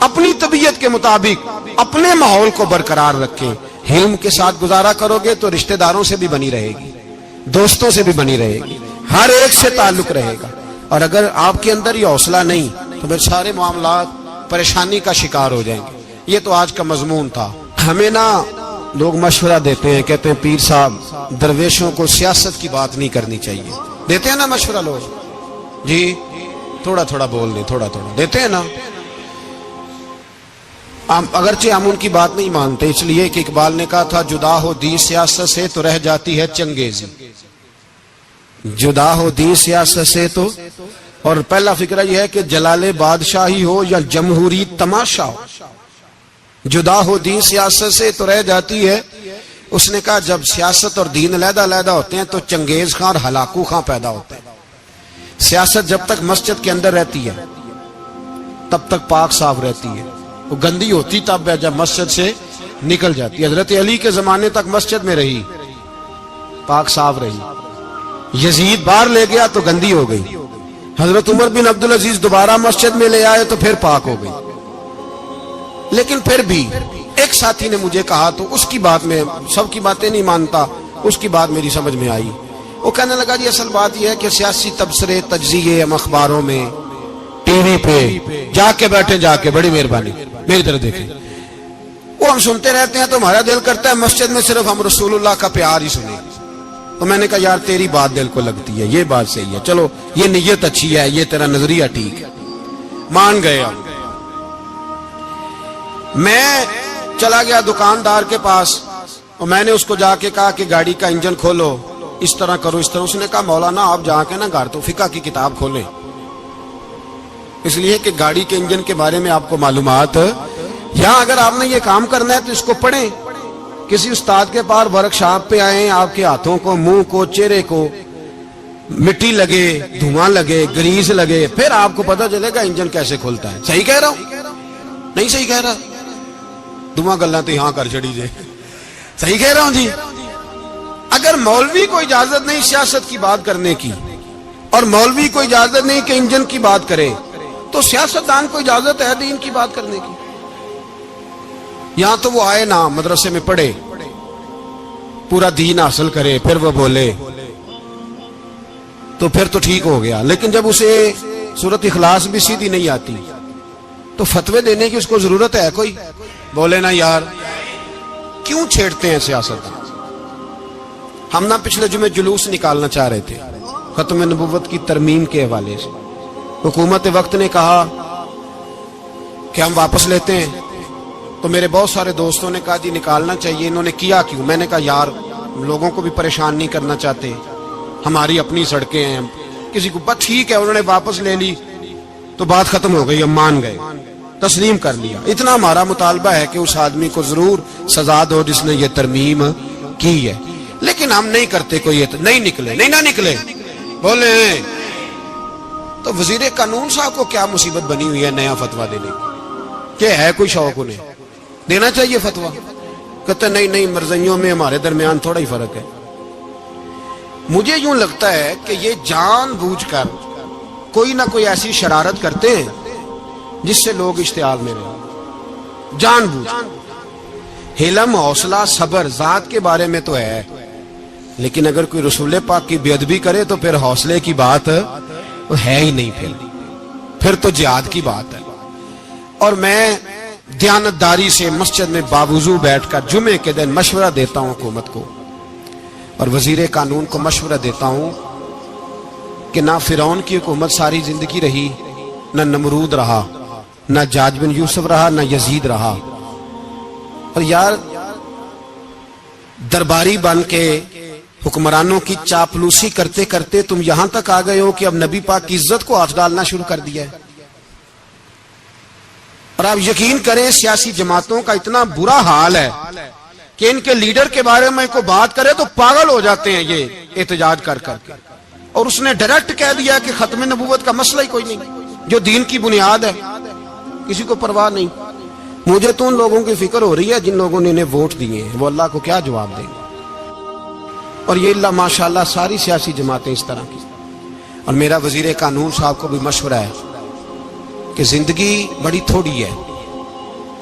اپنی طبیعت کے مطابق اپنے ماحول کو برقرار رکھیں. حلم کے ساتھ گزارا کرو گے تو رشتہ داروں سے بھی بنی رہے گی, دوستوں سے بھی بنی رہے گی, ہر ایک سے تعلق رہے گا. اور اگر آپ کے اندر یہ حوصلہ نہیں تو پھر سارے معاملات پریشانی کا شکار ہو جائیں گے. یہ تو آج کا مضمون تھا. ہمیں نا لوگ مشورہ دیتے ہیں, کہتے ہیں پیر صاحب درویشوں کو سیاست کی بات نہیں کرنی چاہیے. دیتے ہیں نا مشورہ لوگ, جی تھوڑا تھوڑا بول دیں, تھوڑا تھوڑا دیتے ہیں نا. اگرچہ ہم ان کی بات نہیں مانتے, اس لیے کہ اقبال نے کہا تھا جدا ہو دی سیاست سے تو رہ جاتی ہے چنگیزی. جدا ہو دی سیاست سے تو, اور پہلا فکرہ یہ ہے کہ جلال بادشاہی ہو یا جمہوری تماشا ہو, جدا ہو دین سیاست سے تو رہ جاتی ہے. اس نے کہا جب سیاست اور دین علیحدہ علیحدہ ہوتے ہیں تو چنگیز خان اور ہلاکو خان پیدا ہوتے ہیں. سیاست جب تک مسجد کے اندر رہتی ہے تب تک پاک صاف رہتی ہے, وہ گندی ہوتی تب ہے جب مسجد سے نکل جاتی ہے. حضرت علی کے زمانے تک مسجد میں رہی, پاک صاف رہی. یزید باہر لے گیا تو گندی ہو گئی. حضرت عمر بن عبدالعزیز دوبارہ مسجد میں لے آئے تو پھر پاک ہو گئی. لیکن پھر بھی ایک ساتھی نے مجھے کہا تو اس کی بات میں, سب کی باتیں نہیں مانتا, اس کی بات میری سمجھ میں آئی. وہ کہنے لگا جی اصل بات یہ ہے کہ سیاسی تبصرے تجزیے ہم اخباروں میں ٹی وی پہ جا کے بیٹھے, جا کے بڑی مہربانی میری طرف دیکھیں, وہ ہم سنتے رہتے ہیں تو ہمارا دل کرتا ہے مسجد میں صرف ہم رسول اللہ کا پیار ہی سنیں. تو میں نے کہا یار تیری بات دل کو لگتی ہے, یہ بات صحیح ہے, چلو یہ نیت اچھی ہے, یہ تیرا نظریہ ٹھیک ہے, مان گئے. میں چلا گیا دکاندار کے پاس اور میں نے اس کو جا کے کہا کہ گاڑی کا انجن کھولو, اس طرح کرو, اس طرح. اس نے کہا مولانا آپ جا کے نا گھر تو فقہ کی کتاب کھولیں, اس لیے کہ گاڑی کے انجن کے بارے میں آپ کو معلومات, یہاں اگر آپ نے یہ کام کرنا ہے تو اس کو پڑھیں. کسی استاد کے پاس ورک شاپ پہ آئیں, آپ کے ہاتھوں کو, منہ کو, چہرے کو مٹی لگے, دھواں لگے, گریس لگے, پھر آپ کو پتہ چلے گا انجن کیسے کھلتا ہے. صحیح کہہ رہا ہوں نہیں صحیح کہہ رہا؟ دھواں گلا تو یہاں کر چڑی جے, صحیح کہہ رہا ہوں جی. اگر مولوی کو اجازت نہیں سیاست کی بات کرنے کی اور مولوی کو اجازت نہیں کہ انجن کی بات کرے تو سیاستدان کو اجازت ہے دین کی بات کرنے کی. یہاں تو وہ آئے نا مدرسے میں پڑھے, پورا دین حاصل کرے, پھر وہ بولے تو پھر تو ٹھیک ہو گیا. لیکن جب اسے سورت اخلاص بھی سیدھی نہیں آتی تو فتوے دینے کی اس کو ضرورت ہے کوئی؟ بولے نا یار کیوں چھیڑتے ہیں سیاست. ہم نا پچھلے جمعے جلوس نکالنا چاہ رہے تھے ختم نبوت کی ترمیم کے حوالے سے. حکومت وقت نے کہا کہ ہم واپس لیتے ہیں, تو میرے بہت سارے دوستوں نے کہا جی نکالنا چاہیے. انہوں نے کیا کیوں؟ میں نے کہا یار لوگوں کو بھی پریشان نہیں کرنا چاہتے, ہماری اپنی سڑکیں ہیں, کسی کو بس ٹھیک ہے. انہوں نے واپس لے لی تو بات ختم ہو گئی, ہم مان گئے, تسلیم کر لیا. اتنا ہمارا مطالبہ ہے کہ اس آدمی کو ضرور سزا دو جس نے یہ ترمیم کی ہے. لیکن ہم نہیں کرتے, کوئی نہیں نکلے, نہیں نہ نکلے بولے. تو وزیر قانون صاحب کو کیا مصیبت بنی ہوئی ہے نیا فتویٰ دینے کی, کہ ہے کوئی شوق انہیں دینا چاہیے فتویٰ؟ کہتے نہیں نہیں مرضیوں میں ہمارے درمیان تھوڑا ہی فرق ہے. مجھے یوں لگتا ہے کہ یہ جان بوجھ کر کوئی نہ کوئی ایسی شرارت کرتے ہیں جس سے لوگ اشتعال میں رہیں, جان بوجھ. حلم, حوصلہ, صبر ذات کے بارے میں تو ہے, لیکن اگر کوئی رسول پاک کی بے ادبی کرے تو پھر حوصلے کی بات ہے ہی نہیں, پھر تو جہاد کی بات ہے. اور میں دیانتداری سے مسجد میں باوضو بیٹھ کر جمعے کے دن مشورہ دیتا ہوں حکومت کو اور وزیر قانون کو مشورہ دیتا ہوں کہ نہ فرعون کی حکومت ساری زندگی رہی, نہ نمرود رہا, نہ جاج بن یوسف رہا, نہ یزید رہا. اور یار درباری بن کے حکمرانوں کی چاپلوسی کرتے کرتے تم یہاں تک آ گئے ہو کہ اب نبی پاک کی عزت کو ہاتھ ڈالنا شروع کر دیا ہے. اور آپ یقین کریں سیاسی جماعتوں کا اتنا برا حال ہے کہ ان کے لیڈر کے بارے میں کوئی بات کرے تو پاگل ہو جاتے ہیں یہ احتجاج کر کر کے. اور اس نے ڈائریکٹ کہہ دیا کہ ختم نبوت کا مسئلہ ہی کوئی نہیں, جو دین کی بنیاد ہے, کسی کو پرواہ نہیں. مجھے تو ان لوگوں کی فکر ہو رہی ہے جن لوگوں نے انہیں ووٹ دیے ہیں, وہ اللہ کو کیا جواب دیں گے. اور یہ اللہ ماشاءاللہ ساری سیاسی جماعتیں اس طرح کی. اور میرا وزیر قانون صاحب کو بھی مشورہ ہے کہ زندگی بڑی تھوڑی ہے,